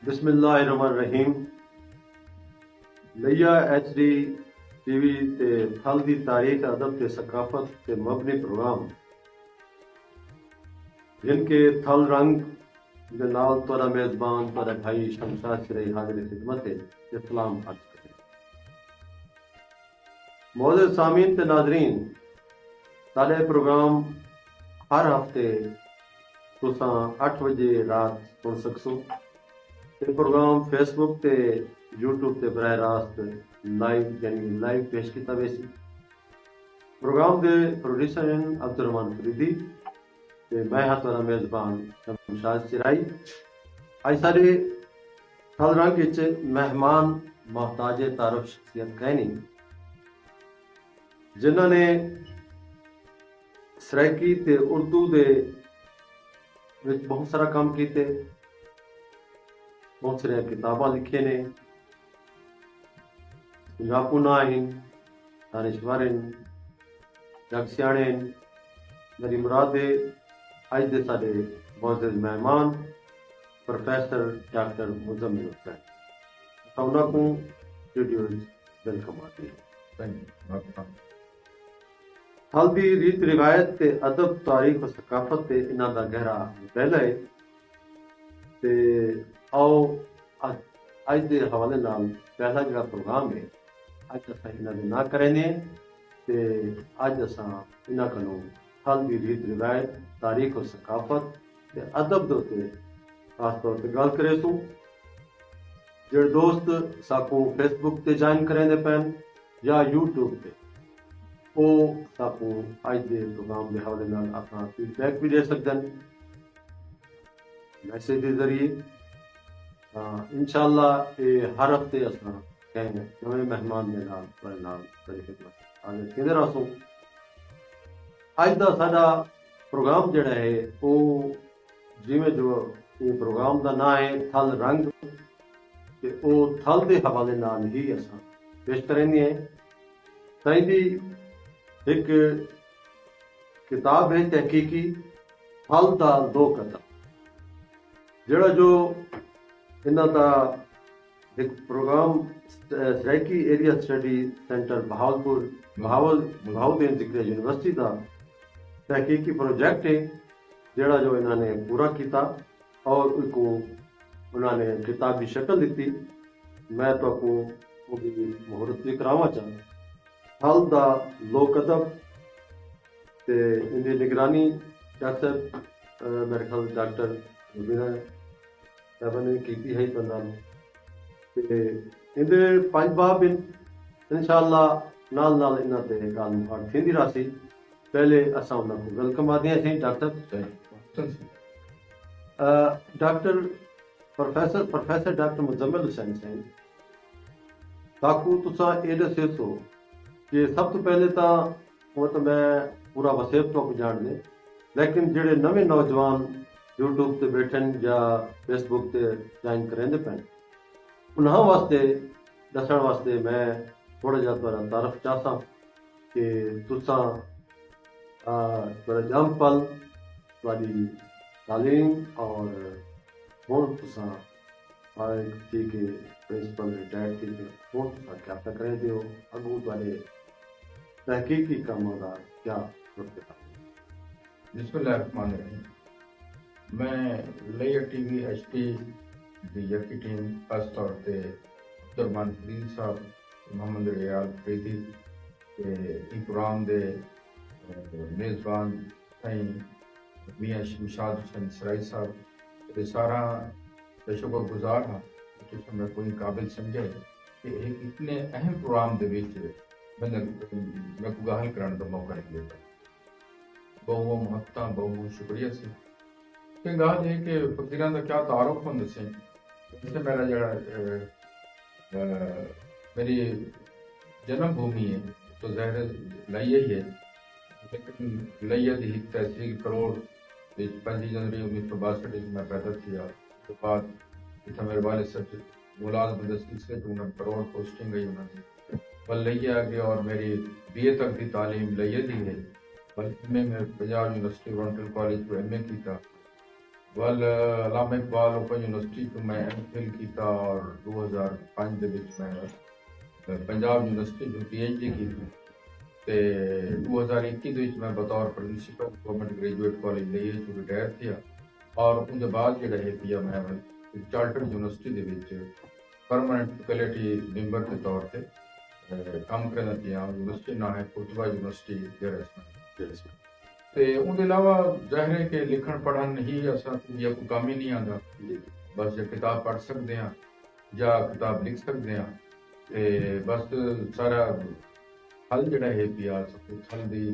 बिस्मिल्लाहिर्रहमानिर्रहीम। लिया HD TV ते थल दी तारीख अदब ते सकाफत ते मबनी प्रोग्राम जिनके थल रंग दे नाल तोरा मेजबान तोरा भाई शमशाद सिरई हाजिर खिदमत इस्लाम अर्ज करे। मौजूद सामीन ते नाजरीन, साडे प्रोग्राम हर हफ्ते तुसां 8 बजे रात सुन सकसो। ये प्रोग्राम फेसबुक ते यूट्यूब ते बराह रास्त लाइव यानी लाइव पेश किया वेसी। प्रोग्राम के प्रोड्यूसर हैं अब्दुर्रहमान फरीदी ते मैं हां तोरा मेजबान शमशाद सिराई। आज सारे थल रंग विच मेहमान मोहताज तारफ शख्सियत कहनी जिन्हों ने सराइकी ते उर्दू दे विच बहुत सारा काम किए, बहुत सारे किताबां लिखे ने। पंजाबू ना दानिश्वर जग सियाणे मेरी मुराद अज दे साडे मौजूद मेहमान प्रोफैसर डॉक्टर मुजम्मिल हुसैन। उन्होंने को स्टूडियो वेलकम आती है। हल दी रीत रिवायत ते अदब तारीख और सकाफत ते इन्हां दा गहरा पहला है ते आओ अज दे हवाले नाल पहला जिहड़ा प्रोग्राम है अज असां इन्हां दे ना करेंगे ते अज असां इन्हां कोलों हल दी रीत रिवायत तारीख और सकाफत ते अदब दे उत्ते खास तौर ते गल करेसूं। जिहड़े दोस्त साकू फेसबुक ते ज्वाइन करेंदे पैन या यूट्यूब ते वो साकू अज दे प्रोग्राम के हवाले नाल अपना फीडबैक भी दे सकते हैं मैसेज के जरिए। इंशाअल्लाह ये हर हफ्ते असां कहेंगे नवे मेहमान के नाल तुहाडे नाल बड़ी खिदमत हाजिर किंदे रसूं। अज दा साडा प्रोग्राम जिहड़ा है वो जिवें जो ये प्रोग्राम का नाम है थल रंग ते वो थल के हवाले नाल ही असां पेश करेंगे। साईं दी एक किताब है तहकीकी थल दा दो कदम जिहड़ा जो इन्हां दा एक program Saraiki area study centre Bahawalpur जिक्र यूनिवर्सिटी का तहकीकी प्रोजेक्ट है जिहड़ा जो इन्होंने पूरा किया और उसको उन्होंने किताबी शक्ल दी। मैं तो मुहूर्त भी करावा चाह थल दा लोक अदब ते इनकी निगरानी डॉक्टर मेरे ख्याल डॉक्टर रुबीना साहब ने की है इनके 5 बाब इंशाअल्लाह नाल नाल इन्हां ते गल मुकाट थींदी रही। पहले असां उन्हां को वेलकम आदि हैं doctor doctor professor doctor Muzammil Hussain Sain ताकू तुसा ये दसेसो कि सब तो पहले तो मतलब मैं पूरा वसेब तो जान दे लेकिन जेडे नवे नौजवान यूट्यूब ते बैठन या फेसबुक ते ज्वाइन करेंदे पैन उन्हां वास्ते दसण वास्ते मैं थोड़ा जिहा तुहाडा तारफ चाहता कि तुसा तुहाडा जम पल तुहाडी तालीम और हुण तुसा थी के प्रिंसिपल रिटायर्ड थी के हुण तुसा क्या करेंदे हो अगू तुहाडे तहकीकी कामां दा क्या रुतबा। बिस्मिल्लाहिर्रहमानिर्रहीम। मैं लिया TV HD दी यकी टीम खास तौर पे अब्दुर्रहमान फरीदी साहब मोहम्मद रियाल फरीदी ते प्रोग्राम दे मेज़बान साईं मियां शमशाद हुसैन सिराई साहब ते सारा शुक्रगुजार हाँ तुसीं मैं कोई काबिल समझे कि एक इतने अहम प्रोग्राम दे विच मैं को गल कराने का मौका नहीं देता। बहुत महत्ता बहुत शुक्रिया से गल है कि फकीरां का क्या तारुफ होंदा सी। जैसे मेरा जड़ा मेरी जन्मभूमि है तो ज़ाहिर लिया ही है लेकिन लिया की एक तहसील करोड़ 5 जनवरी 1962 मैं पैदा किया तो बाद इतना मेरे वाले सब मुलाजम सिलसिले उन्होंने करोड़ पोस्टिंग गई उन्होंने बल लिया गया और मेरी BA तक की तालीम लिया दी है बल्कि मैं पंजाब यूनिवर्सिटी वॉन्टल कॉलेज को MA किया। वल अलामा इकबाल ओपन यूनिवर्सिटी ਤੋਂ ਮੈਂ MPhil ਕੀਤਾ ਔਰ 2005 ਦੇ ਵਿੱਚ ਮੈਂ ਪੰਜਾਬ ਯੂਨੀਵਰਸਿਟੀ ਤੋਂ PhD ਕੀਤੀ ਤੇ 2021 ਦੇ ਵਿੱਚ ਮੈਂ ਬਤੌਰ ਪ੍ਰਿੰਸੀਪਲ ਗਵਰਨਮੈਂਟ ਗ੍ਰੈਜੂਏਟ ਕਾਲਜ ਲਈ ਤੋਂ ਰਿਟਾਇਰ ਥਿਆ ਔਰ ਉਹਦੇ ਬਾਅਦ ਜਿਹੜਾ ਹੈ ਪਿਆ ਮੈਂ ਚਾਰਟਰਡ ਯੂਨੀਵਰਸਿਟੀ ਦੇ ਵਿੱਚ ਪਰਮਾਨੈਂਟ ਫੈਕਲਟੀ ਮੈਂਬਰ ਦੇ ਤੌਰ ਤੇ ਕੰਮ ਕਰਦਾ ਪਿਆ। ਯੂਨੀਵਰਸਿਟੀ ਨਾ ਹੈ ਕੁਤਬਾ ਯੂਨੀਵਰਸਿਟੀ ਜਰਸ ਤੇ ਉਹਦੇ ਇਲਾਵਾ ਜ਼ਾਹਿਰ ਹੈ ਕਿ ਲਿਖਣ ਪੜ੍ਹਨ ਹੀ ਅਸਾਂ ਕੋਈ ਕੰਮ ਹੀ ਨਹੀਂ ਆਉਂਦਾ, ਬਸ ਜੇ ਕਿਤਾਬ ਪੜ੍ਹ ਸਕਦੇ ਹਾਂ ਜਾਂ ਕਿਤਾਬ ਲਿਖ ਸਕਦੇ ਹਾਂ ਤੇ ਬਸ ਸਾਰਾ ਹਲ ਜਿਹੜਾ ਹੈ ਪਿਆ ਸਭ ਕੁਛ ਹਲ ਦੀ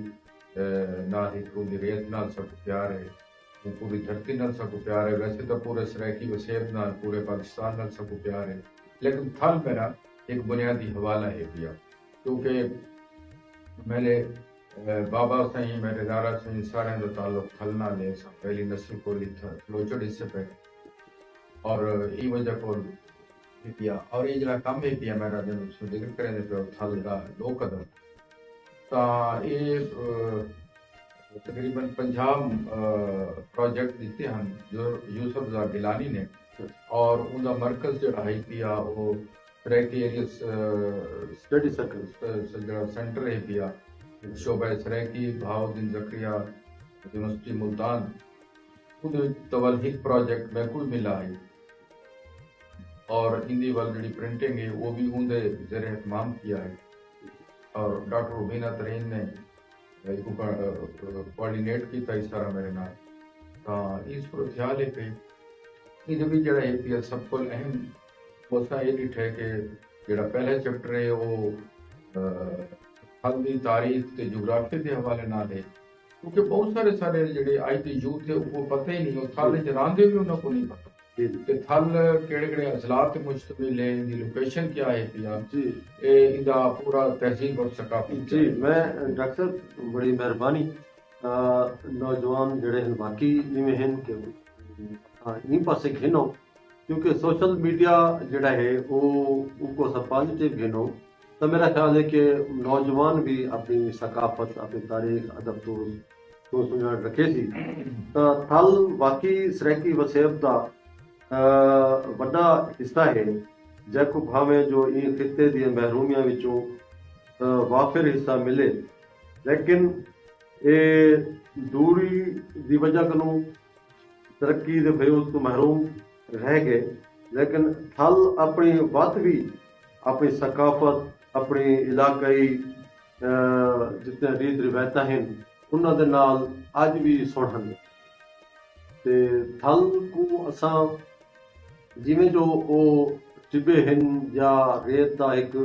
ਨਾਲ ਹੀ ਉਹਦੀ ਰੇਤ ਨਾਲ ਸਭ ਪਿਆਰ ਹੈ, ਉਹ ਪੂਰੀ ਧਰਤੀ ਨਾਲ ਸਭ ਪਿਆਰ ਹੈ। ਵੈਸੇ ਤਾਂ ਪੂਰੇ ਸਰਾਇਕੀ ਵਸੇਬ ਨਾਲ ਪੂਰੇ ਪਾਕਿस्तान ਨਾਲ ਸਭ ਪਿਆਰ है, लेकिन थल मेरा एक बुनियादी हवाला है पिया क्योंकि मेरे बाबा सही मेरे दादा सही सारे का ताल्लुक थल नाल है। पहली नस्ल को लोचड़ इससे पे और ये वजह को पिया और ये जरा कम है पिया मेरा जब उसको जिक्र करें पे थल का 2 कदम ता ये तकरीबन 50 प्रोजेक्ट दिते हैं जो यूसुफ ज़ा गिलानी ने और उनका मरकज जो है पिया वो सराइकी एरियस स्टडी सर्कल जो सेंटर है पिया शोबा सराइकी बहाउद्दीन ज़करिया यूनिवर्सिटी मुल्तान उन तवल्हीद प्रोजेक्ट बिल्कुल मिला है और हिंदी वाली जी प्रिंटिंग है वो भी उनके ज़रिए एहतमाम किया है और डॉक्टर रुबीना तरीन ने कोऑर्डिनेट किया इस सारा मेरे नाल तो इस पर ख्याल है कि ये भी जरा है सब को अहम मौसा ये डिठा है कि जरा पहला चैप्टर है वो हल की तारीख ते जोग्राफी के हवाले नाल है क्योंकि बहुत सारे जड़े अज के यूथ है वो पता ही नहीं, वो थल च रहिंदे भी उन्होंने को नहीं पता कि थल केड़े अजलात ते मुश्तमिल है, इनकी लोकेशन क्या है पिया जी, इनका पूरा तहजीब और सकाफत जी। मैं डॉक्टर साहब बड़ी मेहरबानी नौजवान जड़े हैं बाकी इवें हैं कि इन पासे घिनो क्योंकि सोशल मीडिया जड़ा है वो उनको सब पॉजिटिव घिनो तो मेरा ख्याल है कि नौजवान भी अपनी सकाफत अपनी तारीख अदब तो सुझाव रखे सी तो थल बाकी सराइकी वसेब का बड़ा हिस्सा है जैको भावे जो इन खिते दी महरूमियां विचों वाफिर हिस्सा मिले लेकिन ये दूरी दी वजह कनों तरक्की दे फयूज तो महरूम रह गए लेकिन थल अपनी बात भी अपनी सकाफत अपनी इलाकाई जितने रीत रिवायत हैं उन्होंने नाल अज भी सुनन ते थल को असां जिमें जो वो टिबे हैं या रेत का एक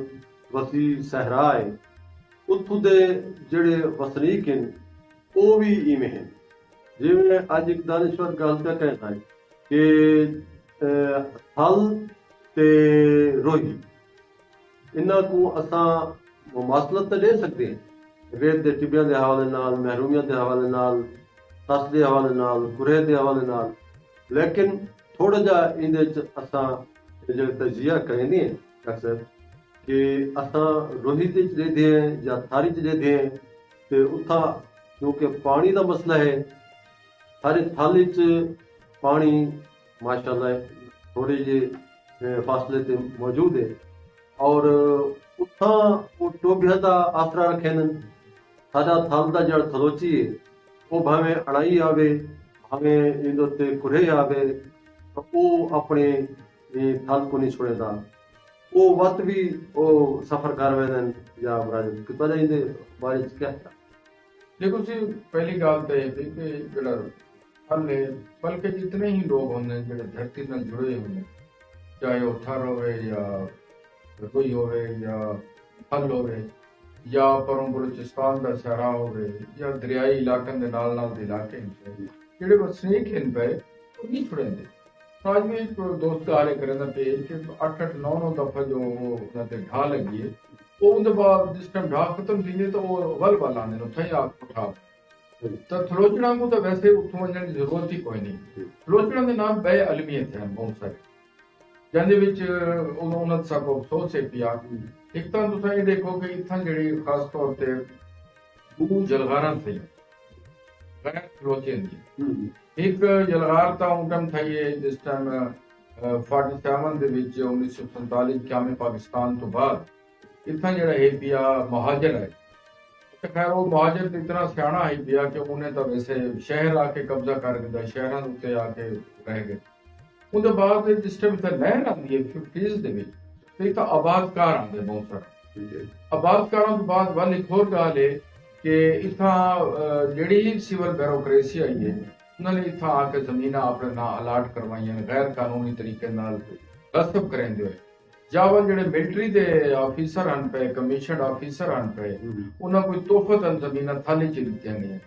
वसी सहरा है उत्थों दे जड़े वसनीक हैं वो भी इवें हैं जिमें अज एक दानिश्वर गल पे कहना है कि थल ते रोही इन्हां को असां मुमासलत तो दे सकते हैं रेत के टिबियां के हवाले नाल महरूमियां के हवाले नाल तस के हवाले नाल कुरे के हवाले नाल लेकिन थोड़ा जा इहदे च असां जो तजिया करेंगे अक्सर कि असां रोही च रहंदे हैं या थारी च रहंदे हैं ते उत्थां क्योंकि पानी का मसला है सारे थाली च पानी माशाल्लाह थोड़े जे फासले ते मौजूद है और उत्थां वो टोबिया का आसरा रखे साडा थल का जड़ थलोची है वो भावें अड़ाई आवे भावें इंदे ते कुरे आवे तो वो अपने थल को नहीं छोड़ेगा वो वक्त भी वो सफर कर वेदन या मुराद कितना जाइंदे बारे च क्या देखो जी पहली गल तो यह कि जड़ा थल है बल्कि जितने ही लोग होंगे जो धरती नाल जुड़े होंगे चाहे वो थर होवे या रसोई होवे या थल होवे या परों बलूचिस्तान का सहरा होवे या दरियाई इलाकों के नाल नाल दे इलाके जेडे वसनीक हैं पे वो नहीं छुड़ेंदे। आज भी एक दोस्त हाले करें पे कि 8-8 9-9 दफा जो उन्होंने ढा लगी है वो उनके बाद जिस टाइम ढा खत्म थी है तो वो वल वाल आने उठा ही आग उठा तो थलोचना को तो वैसे उठो वजन की जरूरत ही कोई नहीं। थलोचना के नाम बे अलमियत है बहुत सारे जिंदे विच उन्होंने सब अफसोस है पिया एक तो तुसा ये देखो कि इतना जड़ी खास तौर पे दो जलगारा थी गैर खलोचे दी हम्म, एक जलगार ਤਾਂ ਉਹ ਟਾਈਮ ਥਈ ਹੈ ਜਿਸ ਟਾਈਮ 47 ਦੇ ਵਿੱਚ 1947 ਕਿਆਮੇ ਪਾਕਿਸਤਾਨ ਤੋਂ ਬਾਅਦ ਇੱਥਾਂ ਜਿਹੜਾ ਇਹ ਪਿਆ ਮੁਹਾਜਰ ਹੈ ਤੇ ਖੈਰ ਉਹ ਮੁਹਾਜਰ ਤੇ ਇਤਨਾ ਸਿਆਣਾ ਹੈ ਪਿਆ ਕਿ ਉਹਨੇ ਤਾਂ ਵੈਸੇ ਸ਼ਹਿਰ ਆ ਕੇ ਕਬਜ਼ਾ ਕਰ ਦਿੱਤਾ ਸ਼ਹਿਰਾਂ ਦੇ ਉੱਤੇ ਆ ਕੇ ਰਹਿ ਗਏ ਉਹਦੇ ਬਾਅਦ ਜਿਸ ਟਾਈਮ ਤੇ ਲਹਿਰ ਆਉਂਦੀ ਹੈ 50s ਦੇ ਵਿੱਚ ਤੇ ਤਾਂ ਆਬਾਦਕਾਰ ਆਉਂਦੇ ਬਹੁਤ ਸਾਰੇ ठीक है ਆਬਾਦਕਾਰਾਂ ਤੋਂ ਬਾਅਦ ਵੱਲ ਇੱਕ ਹੋਰ ਗੱਲ ਹੈ ਕਿ ਇੱਥਾਂ ਜਿਹੜੀ ਸਿਵਲ ਬਿਊਰੋਕ੍ਰੇਸੀ ਆਈ ਹੈ ਉਹਨਾਂ ਨੇ ਇੱਥਾਂ ਆ ਕੇ ਜ਼ਮੀਨਾਂ ਆਪਣੇ ਨਾਂ ਅਲਾਟ ਕਰਵਾਈਆਂ ਨੇ ਗੈਰ ਕਾਨੂੰਨੀ ਤਰੀਕੇ ਨਾਲ ਗਸਤ ਕਰਾਉਂਦੇ ਹੋਏ ਜਾਵਾ ਜਿਹੜੇ ਮਿਲਟਰੀ ਦੇ ਆਫੀਸਰ ਹਨ ਪਏ ਕਮਿਸ਼ਨਡ ਆਫੀਸਰ ਹਨ ਪਏ ਉਹਨਾਂ ਕੋਈ ਤੋਹਫਤਨ ਜ਼ਮੀਨਾਂ ਥਾਲੀ ਚ ਦਿੱਤੀਆਂ ਗਈਆਂ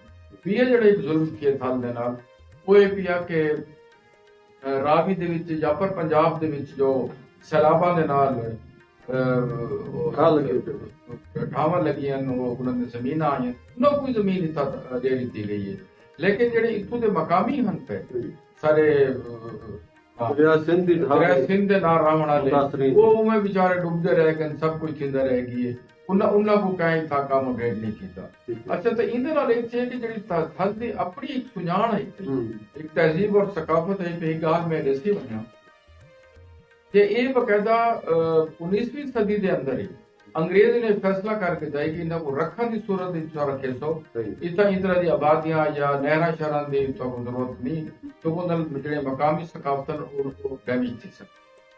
ਵੀ ਇਹ ਜਿਹੜਾ ਇੱਕ ਜ਼ੁਲਮ ਕੀਏ ਥਲ ਦੇ ਨਾਲ ਉਹ ਇਹ ਪਿਆ ਕਿ ਰਾਵੀ ਦੇ ਵਿੱਚ ਜਾਂ ਪਰ ਪੰਜਾਬ ਦੇ ਵਿੱਚ ਜੋ ਸੈਲਾਬਾਂ ਦੇ ਨਾਲ ਢਾਵਾਂ ਲੱਗੀਆਂ ਨੂੰ ਉਹਨਾਂ ਦੀ ਜ਼ਮੀਨਾਂ ਆਈਆਂ ਉਹਨਾਂ ਕੋਈ ਜ਼ਮੀਨ ਇੱਥਾ ਦੇ ਦਿੱਤੀ ਗਈ ਹੈ ਲੇਕਿਨ ਜਿਹੜੇ ਇੱਥੋਂ ਦੇ ਮਕਾਮੀ ਹਨ ਪਏ ਸਾਰੇ दरिया सिंध दी ढाल ਦਰਿਆ ਸਿੰਧ ਦੇ ਨਾਲ ਰਾਵਣ ਵਾਲੇ ਮੁਤਾਸਰੀਨ। ਉਹ ਉਵੇਂ ਵਿਚਾਰੇ ਡੁੱਬਦੇ ਰਹਿ ਗਏ ਸਭ ਕੁਝ ਥਿੰਦਾ ਰਹਿ ਗਈ ਹੈ ਉਹਨਾਂ ਕੋ ਕਹੀਂ ਥਾ ਕੰਮ ਡੇਟ ਨਹੀਂ ਕੀਤਾ ਅੱਛਾ ਤਾਂ ਇਹਦੇ ਨਾਲ ਇਹ ਹੈ ਕਿ ਜਿਹੜੀ ਥਲ ਦੀ ਆਪਣੀ ਇੱਕ ਸੁਝਾਣ ਹੈ ਇੱਕ ਤਹਿਜ਼ੀਬ ਔਰ ਸਕਾਫਤ ਹੈ ਇੱਕ ਗੱਲ ਮੈਂ ਦੱਸੀ ਬਣਾ ਕਿ ਇਹ ਬਕਾਇਦਾ 19ਵੀਂ ਸਦੀ ਦੇ ਅੰਦਰ ਹੀ ਅੰਗਰੇਜ਼ ਨੇ ਫੈਸਲਾ ਕਰਕੇ ਦਿੱਤਾ ਕਿ ਇਹਨਾਂ ਨੂੰ ਰੱਖਣ ਦੀ ਸੂਰਤ ਵਿੱਚ ਰੱਖੇ ਸੋ ਇਤਾਂ ਇਤਰਾ ਦੀ ਆਬਾਦੀਆਂ ਜਾਂ ਨਹਿਰਾਂ ਸ਼ਹਿਰਾਂ ਦੀ ਤਾਂ ਜ਼ਰੂਰਤ ਨਹੀਂ तो वो ਜਿਹੜੇ ਮਕਾਮੀ ਸਕਾਫਤਨ ਉਹ ਡੈਮੇਜ ਥੀ ਸਨ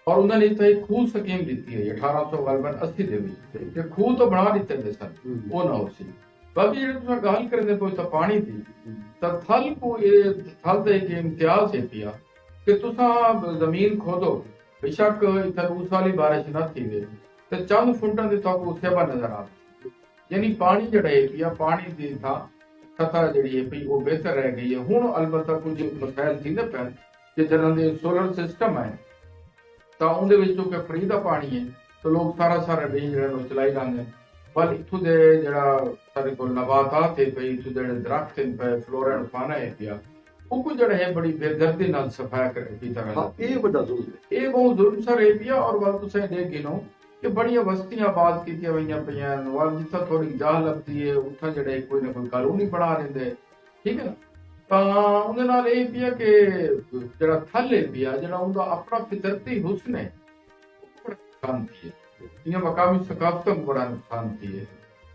ਔਰ ਉਹਨਾਂ ਨੇ ਇੱਥੇ ਇੱਕ ਖੂਹ ਸਕੀਮ ਦਿੱਤੀ ਹੈ 1880 ਦੇ ਵਿੱਚ ਕਿ ਖੂਹ ਤਾਂ ਬਣਾ ਦਿੱਤੇ ਨੇ ਸਨ ਉਹ ਨਾ ਹੋ ਸੀ ਬਾਕੀ ਜਿਹੜੇ ਤੁਸੀਂ ਗੱਲ ਕਰਦੇ ਪਏ ਤਾਂ ਪਾਣੀ ਦੀ ਤਾਂ ਥਲ ਕੋ ਇਹ ਥਲ ਦਾ ਇੱਕ ਇਮਤਿਆਜ਼ ਹੈ ਪਿਆ ਕਿ ਤੁਸੀਂ ਜ਼ਮੀਨ ਖੋਦੋ ਬੇਸ਼ੱਕ ਇੱਥੇ ਉਸ ਵਾਲੀ ਬਾਰਿਸ਼ ਨਾ ਥੀ ਵੇ ਤੇ ਚੰਦ ਫੁੱਟਾਂ ਦੇ ਤੱਕ ਉੱਥੇ ਬਾ ਨਜ਼ਰ ਆ ਯਾਨੀ ਪਾਣੀ ਜਿਹੜਾ ਹੈ ਪਿਆ ਪਾਣੀ ਦੀ ਥਾਂ ਸਤਾ ਜਿਹੜੀ ਹੈ ਵੀ ਉਹ ਬਿਹਤਰ ਰਹਿ ਗਈ ਹੈ ਹੁਣ ਅਲਬત્ਤਾ ਕੁਝ ਮਸਾਇਲ ਥੀਂਦੇ ਪੈਣ ਕਿ ਜਿਹਨਾਂ ਦੇ ਸੋਲਰ ਸਿਸਟਮ ਹੈ ਤਾਂ ਉਹਦੇ ਵਿੱਚ ਜੋ ਕਿ ਫਰੀ ਦਾ ਪਾਣੀ ਹੈ ਤਾਂ ਲੋਕ ਸਾਰਾ ਰੇਂਜ ਜਿਹੜਾ ਨੂੰ ਚਲਾਈ ਜਾਂਦੇ ਪਰ ਇੱਥੋਂ ਦੇ ਜਿਹੜਾ ਸਾਡੇ ਕੋਲ ਨਬਾਤਾਤ ਹੈ ਪਈ ਇੱਥੋਂ ਜਿਹੜੇ ਦਰਖਤ ਹਨ ਪਏ ਫਲੋਰਾ ਐਂਡ ਫਾਨਾ ਹੈ ਪਿਆ ਉਹ ਕੁਝ ਜਿਹੜਾ ਹੈ ਬੜੀ ਬੇਦਰਦੀ ਨਾਲ ਸਫਾਇਆ ਕਰ ਕੀਤਾ हाँ ये बड़ा जुल्म है ਇਹ ਬਹੁਤ ਜ਼ੁਲਮ ਸਰ ਹੈ ਪਿਆ ਔਰ ਵੱਲ ਤੁਸੀਂ ਦੇਖ ਗਿਨੋ ਕਿ ਬੜੀਆਂ ਬਸਤੀਆਂ ਆਬਾਦ ਕੀਤੀਆਂ ਹੋਈਆਂ ਪਈਆਂ ਵੱਲ ਜਿੱਥੇ ਥੋੜੀ ਜਾਹ ਲੱਗਦੀ ਹੈ ਉੱਥੇ ਜਿਹੜੇ ਕੋਈ ਨਾ ਕੋਈ ਕਾਨੂੰਨੀ ਬਣਾ ਲੈਂਦੇ ਠੀਕ ਹੈ ਨਾ ਤਾਂ ਉਹਦੇ ਨਾਲ ਇਹ ਪਿਆ ਕਿ ਜਿਹੜਾ ਥੱਲੇ ਪਿਆ ਜਿਹੜਾ ਉਹਦਾ ਆਪਣਾ ਫਿਤਰਤੀ ਹੁਸਨ ਹੈ ਬੜਾ ਸ਼ਾਂਤੀ ਹੈ ਇਹ ਮਕਾਮੀ ਸਕਾਫਤ ਨੂੰ ਬੜਾ ਨੁਕਸਾਨ ਦੀ ਹੈ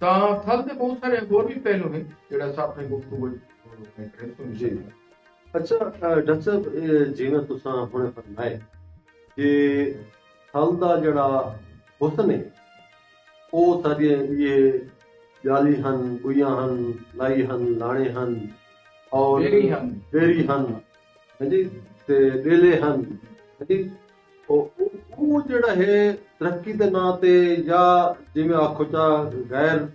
ਤਾਂ ਥੱਲ ਦੇ ਬਹੁਤ ਸਾਰੇ ਹੋਰ ਵੀ ਪਹਿਲੂ ਨੇ ਜਿਹੜਾ ਸਾਹਮਣੇ ਗੁਫ਼ਤਗੂ जी अच्छा डॉक्टर साहब जिवें तुसां हुणे फरमाए कि थल दा जेहड़ा हुस्न है ਉਹ ਸਾਡੀਆਂ ਇਹ ਜਾਲੀ ਹਨ ਗੁਈਆਂ ਹਨ ਲਾਈ ਹਨ ਲਾਣੇ ਹਨ ਔਰ ਬੇਰੀ ਹਨ ਹਾਂਜੀ ਤੇ ਡੇਲੇ ਹਨ ਹਾਂਜੀ ਉਹ ਜਿਹੜਾ ਹੈ ਤਰੱਕੀ ਦੇ ਨਾਂ ਤੇ ਜਾਂ ਜਿਵੇਂ ਆਖੋ ਚਾ ਗੈਰ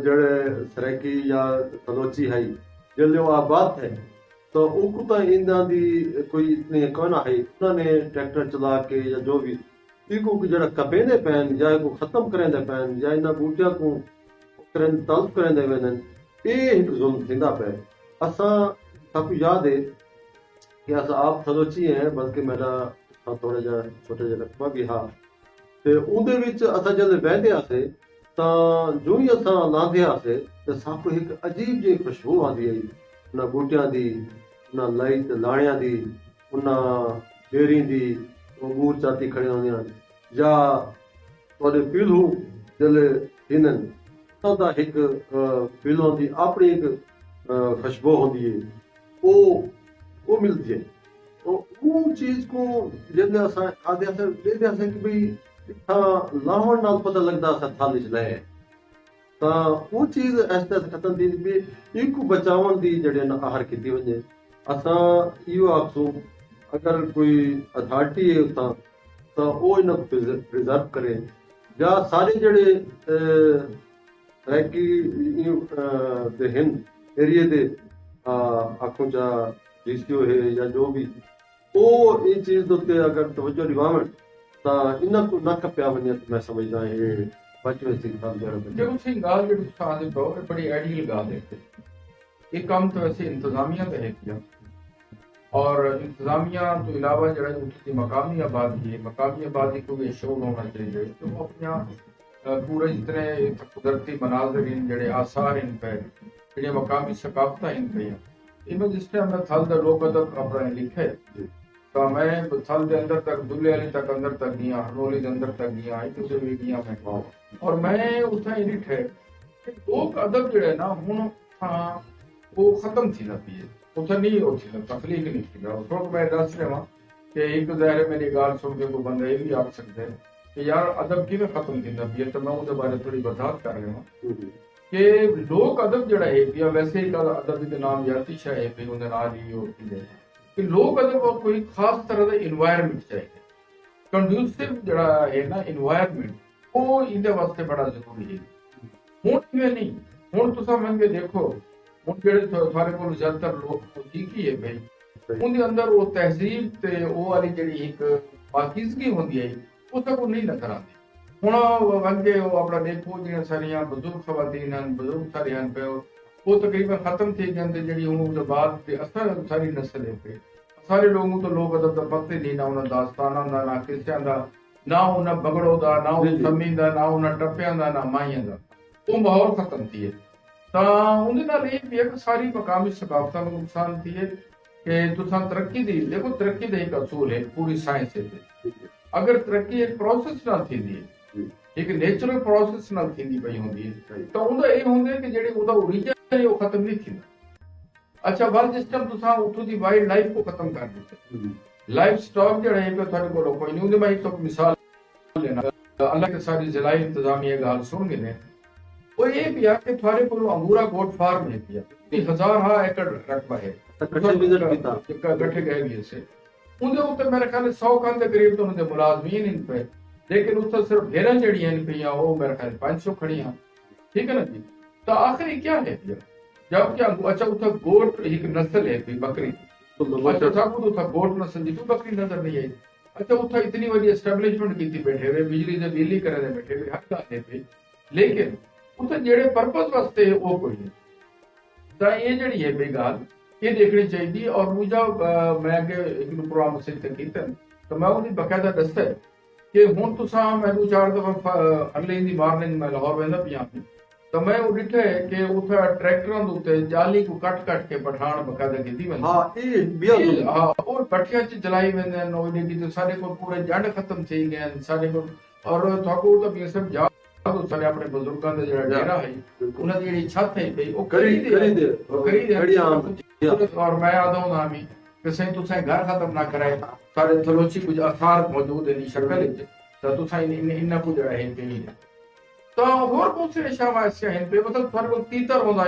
ਜਿਹੜੇ ਸਰਾਇਕੀ ਜਾਂ ਤਲੋਚੀ ਹੈ ਜਿਹੜੇ ਉਹ ਆਬਾਦ ਹੈ ਤਾਂ ਉਹ ਕੋ ਤਾਂ ਇਹਨਾਂ ਦੀ ਕੋਈ ਇਤਨੀ ਕਹਿਣਾ ਹੈ ਉਹਨਾਂ ਨੇ ਟਰੈਕਟਰ ਚਲਾ ਕੇ ਜਾਂ ਜੋ ਵੀ इको जरा कपेंदे पैन या इको खत्म करेंदे पैन या इन बूटियां को करन तल्फ करेंदे वेनन ये एक जुल्म थिंदा पे असा सबको याद है कि असा आप थलोची हैं बल्कि मेरा थोड़ा जा छोटा जा रकबा भी हा ते उनदे विच असा जद बहंदे आसे ਤਾਂ ਜੋ ਹੀ ਅਸਾਂ ਲਾਂਦੇ ਆਸੇ ਤੇ ਸਾਨੂੰ ਇੱਕ ਅਜੀਬ ਜਿਹੀ ਖੁਸ਼ਬੂ ਆਉਂਦੀ ਹੈ ਉਹਨਾਂ ਬੂਟਿਆਂ ਦੀ ਉਹਨਾਂ ਲਾਈ ਤੇ ਲਾਣਿਆਂ ਦੀ ਉਹਨਾਂ ਬੇਰੀ ਦੀ अंगूर चाती खड़े होंगे या थोड़े पीलू जले हिनन तदा एक पीलों की अपनी एक खुशबू होती है वो मिलती है तो वो चीज को जब आदे कि भाई इतना लाहौर नाल पता लगता असा थाली च लाए तो वो चीज इस तरह खत्म थी भी एक बचावन की जड़े आहर की वजे असा इो आखसूं अगर कोई अथॉरिटी है उतां तो वो इन्हां प्रिजर्व करे या सारे जड़े रैकी दे हिन एरिए दे आखो जा डीसीओ है या जो भी वो इस चीज दे उत्ते अगर तवज्जो दिवावन तो इन्हां को ना कप्या वने मैं समझदा है बचवे सिंह साहब जरा देखो सिंह गाल जेडी उस्ताद दे तो बड़ी आइडियल गाल है ये काम तो वैसे इंतजामिया पे है किया और इंतजामिया तो अलावा जरा उसकी मकामी आबादी को भी शोर होना चाहिए तो वो अपना पूरे जितने कुदरती मनाजर इन जड़े आसार इन पे जड़े मकामी सकाफत इन पे इनमें जिस टाइम मैं थल द लोक अदब अपने लिखे तो मैं थल दे अंदर तक दुल्ले वाली तक अंदर तक गया हरनोली दे अंदर तक गया एक से भी गया मैं और मैं उठा ये ठे कि लोक अदब जड़े ना हुन हाँ वो खत्म थी ना पिए उठा नहीं होती ना तकलीफ नहीं थी ना उस वक्त मैं दस रहा कि एक ज़ाहिर है मेरी गाल सुन के कोई बंदा ये भी आख सकते हैं कि यार अदब की खत्म थी ना पिए तो मैं उसके बारे थोड़ी वजाहत कर रहा हूँ कि लोक अदब जड़ा है या वैसे ही अदब के नाम यातिश है भी उन्हें नाल ही होती है कि लोक अदब को कोई खास तरह का इन्वायरमेंट चाहिए कंड्यूसिव जड़ा है ना इन्वायरमेंट वो इनके वास्ते बड़ा जरूरी है हुण इवें नहीं हुण तुसा मन के देखो हुण जेड़े सारे को ज्यादातर लोग सीखी है भाई उनके अंदर वो तहजीब ते वो वाली जेड़ी एक पाकीज़गी होंदी है वो तक नहीं नजर आती ਹੁਣ ਵੰਗੇ ਉਹ ਆਪਣਾ ਦੇਖੋ ਜਿਹੜੀਆਂ ਸਾਰੀਆਂ ਬਜ਼ੁਰਗ ਖਵਾਤੀਨ ਹਨ ਬਜ਼ੁਰਗ ਸਾਰੇ ਹਨ ਪਏ ਉਹ ਤਕਰੀਬਨ ਖਤਮ ਥੀ ਜਾਂਦੇ ਜਿਹੜੀ ਹੁਣ ਤੋਂ ਬਾਅਦ ਦੇ ਅਸਰ ਸਾਰੀ ਨਸਲ ਹੈ ਪਏ ਸਾਰੇ ਲੋਗੋਂ ਤੋਂ ਲੋਕ ਅਦਬ ਦਾ ਪਤਾ ਨਹੀਂ ਨਾ ਉਹਨਾਂ ਦਾਸਤਾਨਾਂ ਦਾ ਨਾ ਕਿਸਿਆਂ ਦਾ ਨਾ ਉਹਨਾਂ ਬਗੜੋ ਦਾ ਨਾ ਉਹ ਸਮੀ ਦਾ ਨਾ ਉਹਨਾਂ ਟੱਪਿਆਂ ਦਾ ਨਾ ਮਾਈਆਂ ਦਾ ਉਹ ਮਾਹੌਲ ਖਤਮ ਥੀ ਹੈ ਤਾਂ ਉਹਦੇ ਨਾਲ ਇਹ ਵੀ ਇੱਕ ਸਾਰੀ ਮਕਾਮੀ ਸਕਾਫਤਾਂ ਨੂੰ ਨੁਕਸਾਨ ਥੀ ਹੈ ਕਿ ਤੁਸੀਂ ਤਰੱਕੀ ਦੀ ਦੇਖੋ ਤਰੱਕੀ ਦਾ ਇੱਕ ਅਸੂਲ ਹੈ ਪੂਰੀ ਸਾਇੰਸ ਹੈ ਅਗਰ ਤਰੱਕੀ ਇੱਕ ਪ੍ਰੋਸੈਸ ਨਾਲ ਥੀਂਦੀ ਹੈ एक नेचुरल प्रोसेस नाल थींदी पई हुंदी है तो उंदा ए हुंदे कि जेड़ी उंदा ओरिजिन है वो खत्म नहीं थींदा अच्छा वन सिस्टम तुसा उठो दी वाइल्ड लाइफ को खत्म कर दित्ता लाइफ स्टॉक जेड़ा है थारे कोल कोई नहीं उंदे मैं एक मिसाल लेना अल्लाह के सारी जिलाई इंतजामिया गाल सुन गए ने वो ये भी है कि थारे कोल अंगूरा गोट फार्म है पिया 1000 एकड़ रकबा है गठे गए भी से उंदे ऊपर मेरे ख्याल 100 कन दे करीब तो उनके मुलाजमीन इन पे लेकिन उसका सिर्फ घेरा जड़ियां पिया वो मेरे ख्याल 500 खड़ी हैं ठीक है ना जी तो आखिर क्या है जब क्या अच्छा उठा गोट एक नस्ल है बकरी अच्छा साकू उठा गोट नस्ल की कोई बकरी नजर नहीं आई अच्छा उठा इतनी बड़ी एस्टेब्लिशमेंट की थी बैठे हुए बिजली से बिजली करे दे बैठे हुए हक आते थे लेकिन उठा जेड़े पर्पस वास्ते वो कोई नहीं तो ये जड़ी है बे गाल ये देखनी चाहिए और मुझे मैं अगे एक प्रोग्राम से कीता तो मैं उन्हें बकायदा दस्ता है कि हुण तुसा मैनू 4 दफा अगले दी मारने मैं लाहौर वेंदा पिया तो मैं वो डिठे कि उठा ट्रैक्टरां दे उत्ते जाली को कट के पठान बकायदा कीती वेंदी हां ये बिया हां और भट्टियां च जलाई वेंदे न ओडी की सारे को पूरे जड़ खत्म थी गए सारे को और थाको तो भी सब जा तो सारे अपने बुजुर्गां दे जेड़ा डेरा है उन्हां दी जेड़ी छत है भई ओ करी दे और मैं आदा हूं नामी कि सही तुसा घर खत्म ना कराए सारे थलोची कुछ आसार मौजूद है शक्ल तो तुसा इन कुछ जड़ा है पे नहीं तो और बहुत से शाम ऐसे हैं पे मतलब थारे को तीतर होंदा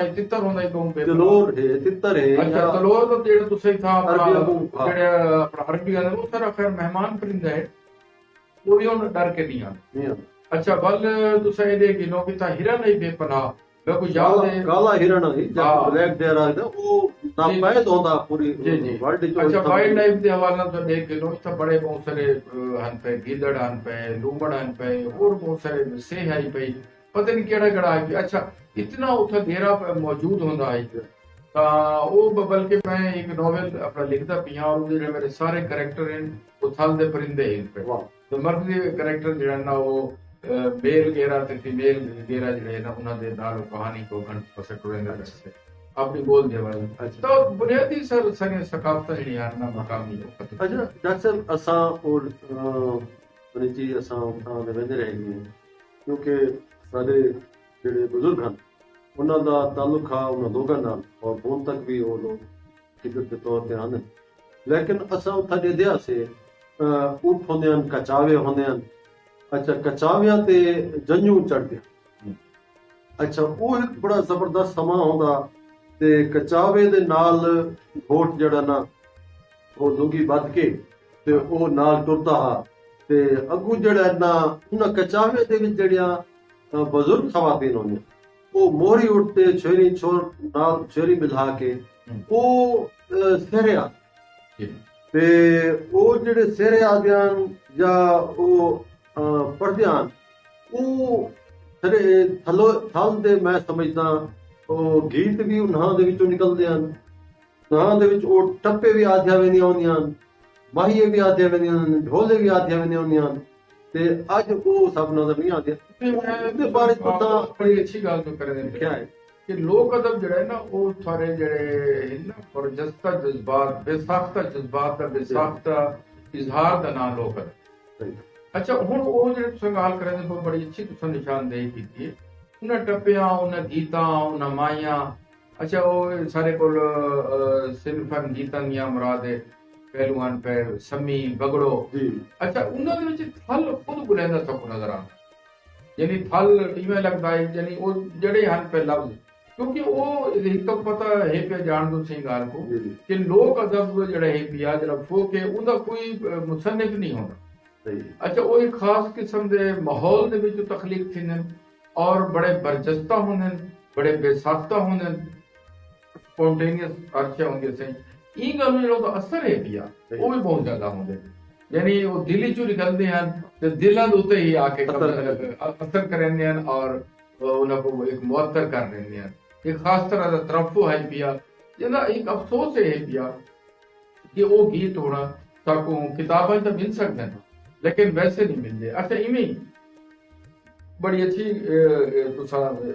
है कौन पे तलोर है तितर है अच्छा तलोर तो जेड़ा तुसा था जेड़ा अपना अरबी का वो सारा खैर मेहमान परिंदा है वो भी उन डर के नहीं आते अच्छा बल तुसा ये गिनो कि ता हिरन है बेपनाह मैं को याद है काला हिरण है जब ब्लैक डेरा है वो तापैद होता पूरी वर्ल्ड जो अच्छा वाइल्ड लाइफ के हवाले से देख के नो इतना बड़े बहुत सारे हन पे गिदड़ हन पे लूमड़ हन पे और बहुत सारे से है पे पता नहीं केड़ा केड़ा है अच्छा इतना उठा घेरा मौजूद होता है ता वो बल्कि मैं एक नॉवेल अपना लिखता पिया और जेडे मेरे सारे कैरेक्टर हैं वो थल दे परिंदे हैं पे तो मर्दी कैरेक्टर जेड़ा ना वो मेल घेरा ते फीमेल घेरा जेड़े ना उन्हां दे नाल कहानी को घंट पसट रहंदा है अपनी बोल दे वाली तो बुनियादी सर सारी सकाफत जेड़ी है ना मकामी अच्छा डॉक्टर असा और जी असा उठां दे वेंदे रह गए क्योंकि सारे जेड़े बुजुर्ग हैं उन्हां दा ताल्लुक है उन्हां लोगां नाल और हुण तक भी वो लोग फिक्र के तौर ते आंदे लेकिन असा उठा दे दिया से ऊठ होंदे हैं कचावे होंदे हैं अच्छा कचावियां ते जंजू चढ़दे अच्छा वो एक बड़ा जबरदस्त समा होंदा ते कचावे दे नाल घोट जड़ा ना वो लुंगी बद के ते वो नाल टुरदा हा ते अगू जड़ा ना उन कचावे दे विच जड़ियां बुजुर्ग खवातीन होंदियां वो मोहरी उठते छोरी छोर नाल छोरी मिला के वो सेरे आ ते वो जेड़े सेरे आदियां या वो पढ़दे हैं वो थल दे मैं समझदा वो गीत भी उन्हां दे विचों निकलदे हैं उन्हां दे विच वो टप्पे भी आदियां वेंदियां होंदियां माहिए भी आदियां वेंदियां ढोले भी आदियां वेंदियां होंदियां ਤੇ ਅੱਜ ਉਹ ਸਭ ਨਜ਼ਰ ਨਹੀਂ ਆਉਂਦੇ। ਇਹਦੇ ਬਾਰੇ ਤਾਂ ਬੜੀ ਅੱਛੀ ਗੱਲ ਤੋਂ ਕਰਦੇ ਨੇ ਲਿਖਿਆ ਹੈ ਕਿ ਲੋਕ ਅਦਬ ਜਿਹੜਾ ਹੈ ਨਾ ਉਹ ਸਾਰੇ ਜਿਹੜੇ ਨਾ ਪਰਜਸਤਾ ਜਜ਼ਬਾਤ ਬੇਸਾਖਤਾ ਜਜ਼ਬਾਤ ਦਾ ਬੇਸਾਖਤਾ ਇਜ਼ਹਾਰ ਦਾ ਨਾਂ ਲੋਕ ਅਦਬ। ਸਹੀ। ਅੱਛਾ ਹੁਣ ਉਹ ਜਿਹੜੇ ਤੁਸੀਂ ਗੱਲ ਕਰਦੇ ਹੋ ਬੜੀ ਅੱਛੀ ਤੁਸੀਂ ਨਿਸ਼ਾਨਦੇਹੀ ਕੀਤੀ ਹੈ ਉਹਨਾਂ ਟੱਪਿਆਂ ਉਹਨਾਂ ਗੀਤਾਂ ਉਹਨਾਂ ਮਾਈਆਂ। ਅੱਛਾ ਉਹ ਸਾਰੇ ਕੋਲ ਸਿਨਫਨ ਗੀਤਾਂ ਦੀਆਂ ਮੁਰਾਦ ਹੈ ਪਹਿਲਵਾਨ ਪੈ ਸਮੀ ਬਗੜੋ ਜੀ। ਅੱਛਾ ਉਹਨਾਂ ਦੇ ਵਿੱਚ ਥਲ ਖੁਦ ਬੁਲੰਦਾ ਸਭ ਨਜ਼ਰ ਆਉਂਦਾ ਯਾਨੀ ਥਲ ਇਵੇਂ ਲੱਗਦਾ ਹੈ ਯਾਨੀ ਉਹ ਜਿਹੜੇ ਹਨ ਪੈ ਲਫ਼ਜ਼ ਕਿਉਂਕਿ ਉਹ ਇੱਕ ਤਾਂ ਪਤਾ ਹੈ ਪਿਆ ਜਾਣ ਦੋ ਸਹੀ ਗੱਲ ਕੋ ਕਿ ਲੋਕ ਅਦਬ ਜਿਹੜਾ ਹੈ ਪਿਆ ਜਿਹੜਾ ਫੋਕ ਹੈ ਉਹਦਾ ਕੋਈ ਮੁਸੰਨਿਫ ਨਹੀਂ ਹੁੰਦਾ। ਸਹੀ। ਅੱਛਾ ਉਹ ਇੱਕ ਖਾਸ ਕਿਸਮ ਦੇ ਮਾਹੌਲ ਦੇ ਵਿੱਚ ਤਖਲੀਕ ਥींदे आहिनि और बड़े बरजस्ता हूंदे आहिनि बड़े बेसाख्ता हूंदे आहिनि स्पॉन्टेनियस अर्चा हूंदी सही ई ਗੱਲ ਨੂੰ ਜਿਹੜਾ ਅਸਰ ਹੈ ਪਿਆ ਉਹ ਵੀ ਬਹੁਤ ਜ਼ਿਆਦਾ ਹੁੰਦੇ ਯਾਨੀ ਉਹ ਦਿਲੀ ਚੋਂ ਨਿਕਲਦੇ ਹਨ ਤੇ ਦਿਲਾਂ ਦੇ ਉੱਤੇ ਹੀ ਆ ਕੇ ਅਸਰ ਕਰਦੇ ਹਨ ਔਰ ਉਹਨਾਂ ਨੂੰ ਇੱਕ ਮੁਅੱਤਰ ਕਰ ਦਿੰਦੇ ਹਨ। ਇੱਕ ਖਾਸ ਤਰ੍ਹਾਂ ਦਾ ਤਰਫੋ ਹੈ ਪਿਆ ਜਿਹਦਾ ਇੱਕ ਅਫਸੋਸ ਹੈ ਪਿਆ ਕਿ ਉਹ ਗੀਤ ਹੋਣਾ ਸਾਕੂ ਕਿਤਾਬਾਂ ਤਾਂ ਮਿਲ ਸਕਦੇ ਹਨ लेकिन वैसे नहीं मिलते। अच्छा इवें बड़ी अच्छी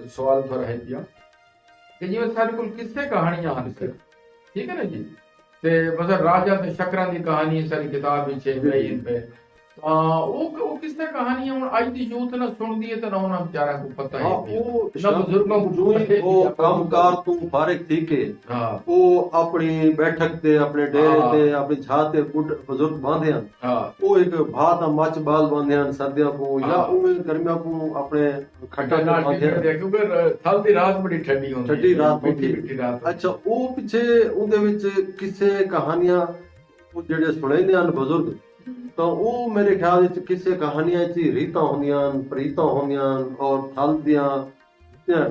सवाल थोड़ा है किया कि जिवें सारे कोल किस्से कहानियां हैं ठीक है ना जी ते मतलब राजा ते शकरां दी कहानी सारी किताब विच है इन पे ਉਹ ਕਿਸਨੇ ਕਹਾਣੀਆਂ ਹੁਣ ਅੱਜ ਦੀ ਯੂਥ ਨਾ ਸੁਣਦੀ ਹੈ ਤੇ ਨਾ ਉਹਨਾਂ ਵਿਚਾਰਿਆਂ ਨੂੰ ਪਤਾ ਹੈ ਨਾ ਬਜ਼ੁਰਗਾਂ ਨੂੰ ਜੋ ਹੀ ਉਹ ਕੰਮਕਾਰ ਤੋਂ ਫਾਰਿਗ ਥੀ ਕੇ ਉਹ ਆਪਣੀ ਬੈਠਕ ਤੇ ਆਪਣੇ ਡੇਰੇ ਤੇ ਆਪਣੀ ਛਾਤ ਤੇ ਬਜ਼ੁਰਗ ਬਾਂਧੇ ਹਨ ਉਹ ਇੱਕ ਭਾਤ ਮੱਚ ਬਾਲ ਬਾਂਧੇ ਹਨ ਸਰਦੀਆਂ ਕੋ ਜਾਂ ਉਹ ਗਰਮੀਆਂ ਕੋ ਆਪਣੇ ਖੱਟਾ ਨਾਲ ਬਾਂਧੇ ਕਿਉਂਕਿ ਥਲ ਦੀ ਰਾਤ ਬੜੀ ਠੰਡੀ ਹੁੰਦੀ ਹੈ ਠੰਡੀ ਰਾਤ ਹੁੰਦੀ ਹੈ। ਅੱਛਾ ਉਹ ਪਿੱਛੇ ਉਹਦੇ ਵਿੱਚ ਕਿਸੇ ਕਹਾਣੀਆਂ ਉਹ ਜਿਹੜੇ ਸੁਣਾਉਂਦੇ ਹਨ ਬਜ਼ੁਰਗ ਤਾਂ ਉਹ ਮੇਰੇ ਖਿਆਲ ਵਿੱਚ ਕਿਸੇ ਕਹਾਣੀਆਂ 'ਚ ਰੀਤਾਂ ਹੁੰਦੀਆਂ ਪ੍ਰੀਤਾਂ ਹੁੰਦੀਆਂ ਔਰ ਥਲ ਦੀਆਂ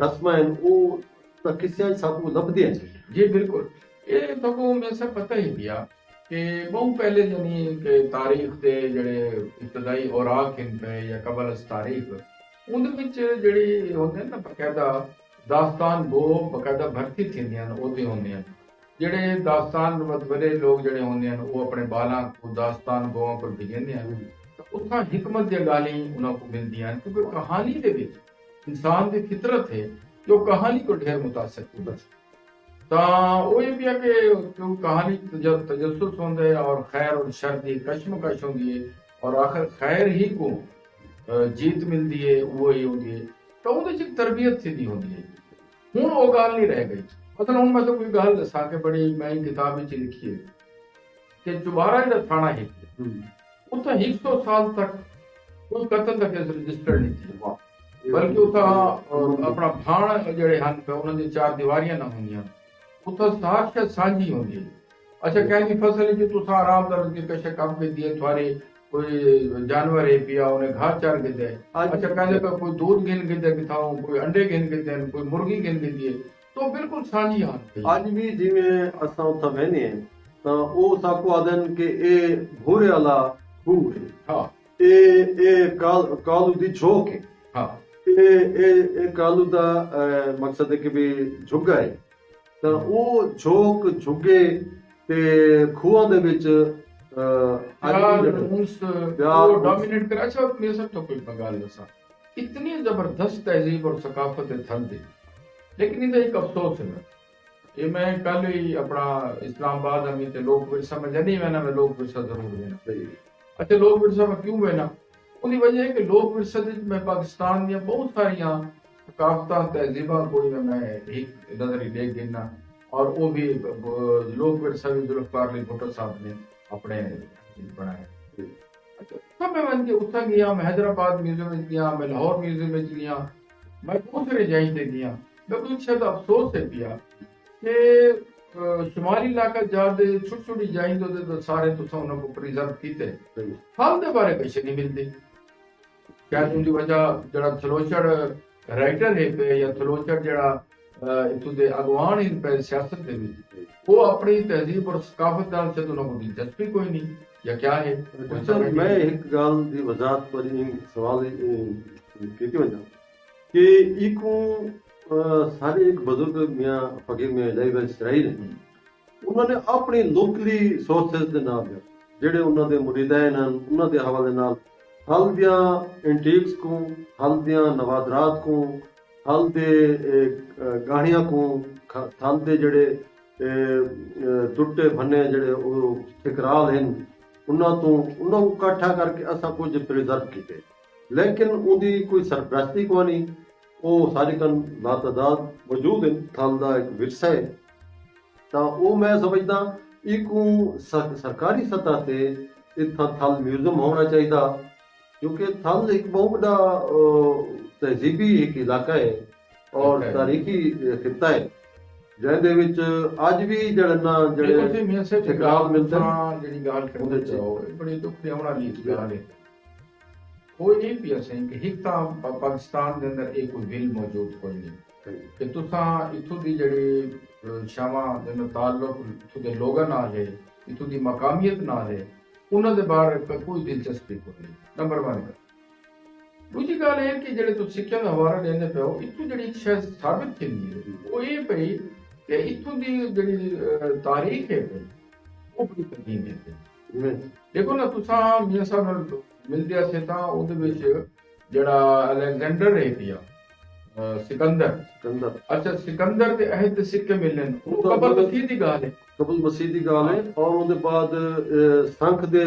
ਰਸਮਾਂ ਉਹ ਤਾਂ ਕਿਸੇ 'ਚ ਸਭ ਨੂੰ ਲੱਭਦੀਆਂ जी बिल्कुल ये तो मैं सब पता ही दिया कि बहुत पहले यानी कि तारीख के जड़े इब्तदाई औराक इन पे या कबल तारीख उनके विच जड़ी होंदे ना बकायदा दास्तान गो बकायदा भर्ती थींदियां ओदे होंदे हैं ਜਿਹੜੇ ਦਾਸਤਾਨ ਵਰੇ ਲੋਕ ਜਿਹੜੇ ਹੁੰਦੇ ਹਨ ਉਹ ਆਪਣੇ ਬਾਲਾਂ ਕੋ ਦਾਸਤਾਨ ਗੋਆਂ ਕੋਲ ਭਿਜਦੇ ਹਨ ਉੱਥਾਂ ਹਿਕਮਤ ਦੀਆਂ ਗਾਲਾਂ ਉਹਨਾਂ ਕੋ ਮਿਲਦੀਆਂ ਹਨ ਕਿਉਂਕਿ ਕਹਾਣੀ ਦੇ ਵਿੱਚ ਇਨਸਾਨ ਦੀ ਫਿਤਰਤ ਹੈ ਕਿ ਉਹ ਕਹਾਣੀ ਕੋ ਢੇਰ ਮੁਤਾਸਰ ਹੁੰਦਾ ਤਾਂ ਉਹ ਇਹ ਵੀ ਹੈ ਕਿ ਕਿਉਂ ਕਹਾਣੀ ਜਦ ਤਜਸਸ ਹੁੰਦਾ ਹੈ ਔਰ ਖੈਰ ਔਰ ਸ਼ਰ ਦੀ ਕਸ਼ਮਕਸ਼ ਹੁੰਦੀ ਹੈ ਔਰ ਆਖਰ ਖੈਰ ਹੀ ਕੋ ਜੀਤ ਮਿਲਦੀ ਹੈ ਉਹ ਹੀ ਹੁੰਦੀ ਹੈ ਤਾਂ ਉਹਦੇ ਚ ਤਰਬੀਅਤ ਸਿੱਧੀ ਹੁੰਦੀ ਹੈ। ਹੁਣ ਉਹ ਗੱਲ ਨਹੀਂ ਰਹਿ ਗਈ। मतलब हूँ मैं तो कोई गल दसा के बड़ी मैं किताब में लिखी है कि चुबारा जो थाना है उतना 100 साल तक कोई कतल का केस रजिस्टर्ड नहीं थी बल्कि उतना अपना भाण जड़े हैं पे उन्होंने 4 दीवारियां ना होंगी उतना साक्ष्य सांझी होंगी। अच्छा कहीं फसल जो तुसा आराम दर के कशे कब के दिए थोड़े कोई जानवर है पिया उन्हें घास चार के दे। अच्छा कहते कोई दूध गिन के दे था कोई अंडे गिन के दे कोई मुर्गी गिन के दिए तो बिल्कुल साझी हाल ਅੱਜ ਵੀ ਜਿਵੇਂ ਅਸਾਂ ਉੱਥੇ ਬਹਿਨੇ ਆ ਤਾਂ ਉਹ ਸਾਕੂ ਆਦਨ ਕਿ ਇਹ ਭੂਰੇ ਵਾਲਾ ਖੂਹ ਹੈ ਹਾਂ ਇਹ ਕਾਲੂ ਦੀ ਝੋਕ ਹੈ ਹਾਂ ਇਹ ਕਾਲੂ ਦਾ ਮਕਸਦ ਹੈ ਕਿ ਵੀ ਝੁੱਗਾ ਹੈ ਤਾਂ ਉਹ ਝੋਕ ਝੁੱਗੇ ਤੇ ਖੂਹਾਂ ਦੇ ਵਿੱਚ डोमिनेट कर। अच्छा मेरे सब तो कोई बगाल दसा इतनी जबरदस्त तहजीब और सकाफत थल दी लेकिन इनका एक अफसोस है ये मैं कल ही अपना इस्लामाबाद अमी ते लोक विरसा में जनी मैंने मैं लोक विरसा जरूर देना। अच्छा लोक विरसा में क्यों बहना उसकी वजह है कि लोक विरसा में पाकिस्तान दी बहुत सारिया सकाफत तहजीबा कोई मैं एक नजरी ले गिना और वो भी लोक विरसा भी जुल्फकार अली भुट्टो साहब ने अपने बनाया। अच्छा मैं मन के उत्था गया मैं हैदराबाद म्यूजियम में गया मैं लाहौर म्यूजियम में गया मैं दूसरे जाइंदे गया मैं कुछ शायद अफसोस है पिया कि शुमाली इलाका जाते छोटी छोटी जाइंदो तो सारे तो उन्होंने को प्रिजर्व कीते हाल दे बारे कुछ नहीं मिलती क्या उनकी वजह जड़ा थलोचड़ राइटर है पे या थलोचड़ जड़ा इतु दे अगवान इन पे सियासत दे विच वो अपनी तहजीब और सकाफत नाल से उन्होंने को दिलचस्पी कोई नहीं या क्या है। मैं एक गाल दी वजाहत पर सवाल कीती वजह कि इको सारे एक बुजुर्ग मियां फकीर मियां इलाही सराई ने उन्होंने अपनी लोकली सोर्सेस ਦੇ ਨਾਲ ਜਿਹੜੇ ਉਹਨਾਂ ਦੇ ਮੁਰੀਦਾਨ ਹਨ ਉਹਨਾਂ ਦੇ ਹਵਾਲੇ ਨਾਲ हल दियां इंटीक्स को, हल दियां नवादरात को, हल दे गाणियां को, हल दे जड़े टुटे भन्ने जड़े ठिकराल हैं उन्होंने इकट्ठा करके असा कुछ प्रिजर्व किए, लेकिन उनकी कोई सरप्रस्ती को नहीं, वो सारी कन लातादाद मौजूद हैं। थल का एक विरसा है, तो वो मैं समझदा इको सरकारी सतह ते इतना थल म्यूजियम होना चाहिए, क्योंकि थल एक बहुत बड़ा तहजीबी एक इलाका है और तारीखी खिता है जिहदे विच अज भी जड़े ना जड़े ठिकराव मिलते हैं। ਜਿਹੜੀ ਗੱਲ ਕਰਦੇ ਚਾਹੋ ਬੜੀ ਦੁੱਖ ਦੀ ਆਉਣ ਵਾਲੀ ਗੱਲ ਹੈ। ਉਹ ਇਹ ਵੀ ਅਸੀਂ ਕਿ ਇੱਕ ਤਾਂ ਪਾਕਿਸਤਾਨ ਦੇ ਅੰਦਰ ਇਹ ਕੋਈ ਵਿਲ ਮੌਜੂਦ ਕੋਈ ਨਹੀਂ ਕਿ ਤੁਸੀਂ ਇੱਥੋਂ ਦੀ ਜਿਹੜੀ ਸ਼ਾਵਾਂ ਦੇ ਨਾਲ ਤਾਲੁਕ ਇੱਥੋਂ ਦੇ ਲੋਕਾਂ ਨਾਲ ਹੈ, ਇੱਥੋਂ ਦੀ ਮਕਾਮੀਅਤ ਨਾਲ ਹੈ, ਉਹਨਾਂ ਦੇ ਬਾਰੇ ਕੋਈ ਦਿਲਚਸਪੀ ਕੋਈ ਨਹੀਂ। ਨੰਬਰ 1 ਦੂਜੀ ਗੱਲ ਇਹ ਕਿ ਜਿਹੜੇ ਤੁਸੀਂ ਸਿੱਖਿਆ ਦਾ ਹਵਾਲਾ ਲੈਂਦੇ ਪਏ ਹੋ, ਇੱਥੋਂ ਜਿਹੜੀ ਇੱਕ ਸ਼ਾਇਦ ਸਾਬਿਤ ਕੀਤੀ ਹੈ ਉਹ ਇਹ ਪਈ ਕਿ ਇੱਥੋਂ ਦੀ ਜਿਹੜੀ ਤਾਰੀਖ ਹੈ ਪਈ ਉਹ ਬੜੀ ਕਦੀਮ ਹੈ। ਦੇਖੋ ਨਾ ਤੁਸੀਂ ਮੀਆਂ ਸਾਹਿਬ ਨਾਲ ਮਿਲਦੇ ਸੀ ਤਾਂ ਉਹਦੇ ਵਿੱਚ ਜਿਹੜਾ ਅਲੈਗਜ਼ੈਂਡਰ ਹੈ ਪਿਆ सिकंदर, अच्छा सिकंदर ਦੇ ਅਹਿਦ ਦੇ ਸਿੱਕੇ ਮਿਲਣ ਉਹ ਕਬਲ ਮਸੀਹ ਦੀ ਗੱਲ ਹੈ, ਕਬਲ ਮਸੀਹ ਦੀ ਗੱਲ ਹੈ। ਔਰ ਉਹਦੇ ਬਾਅਦ ਸੰਖ ਦੇ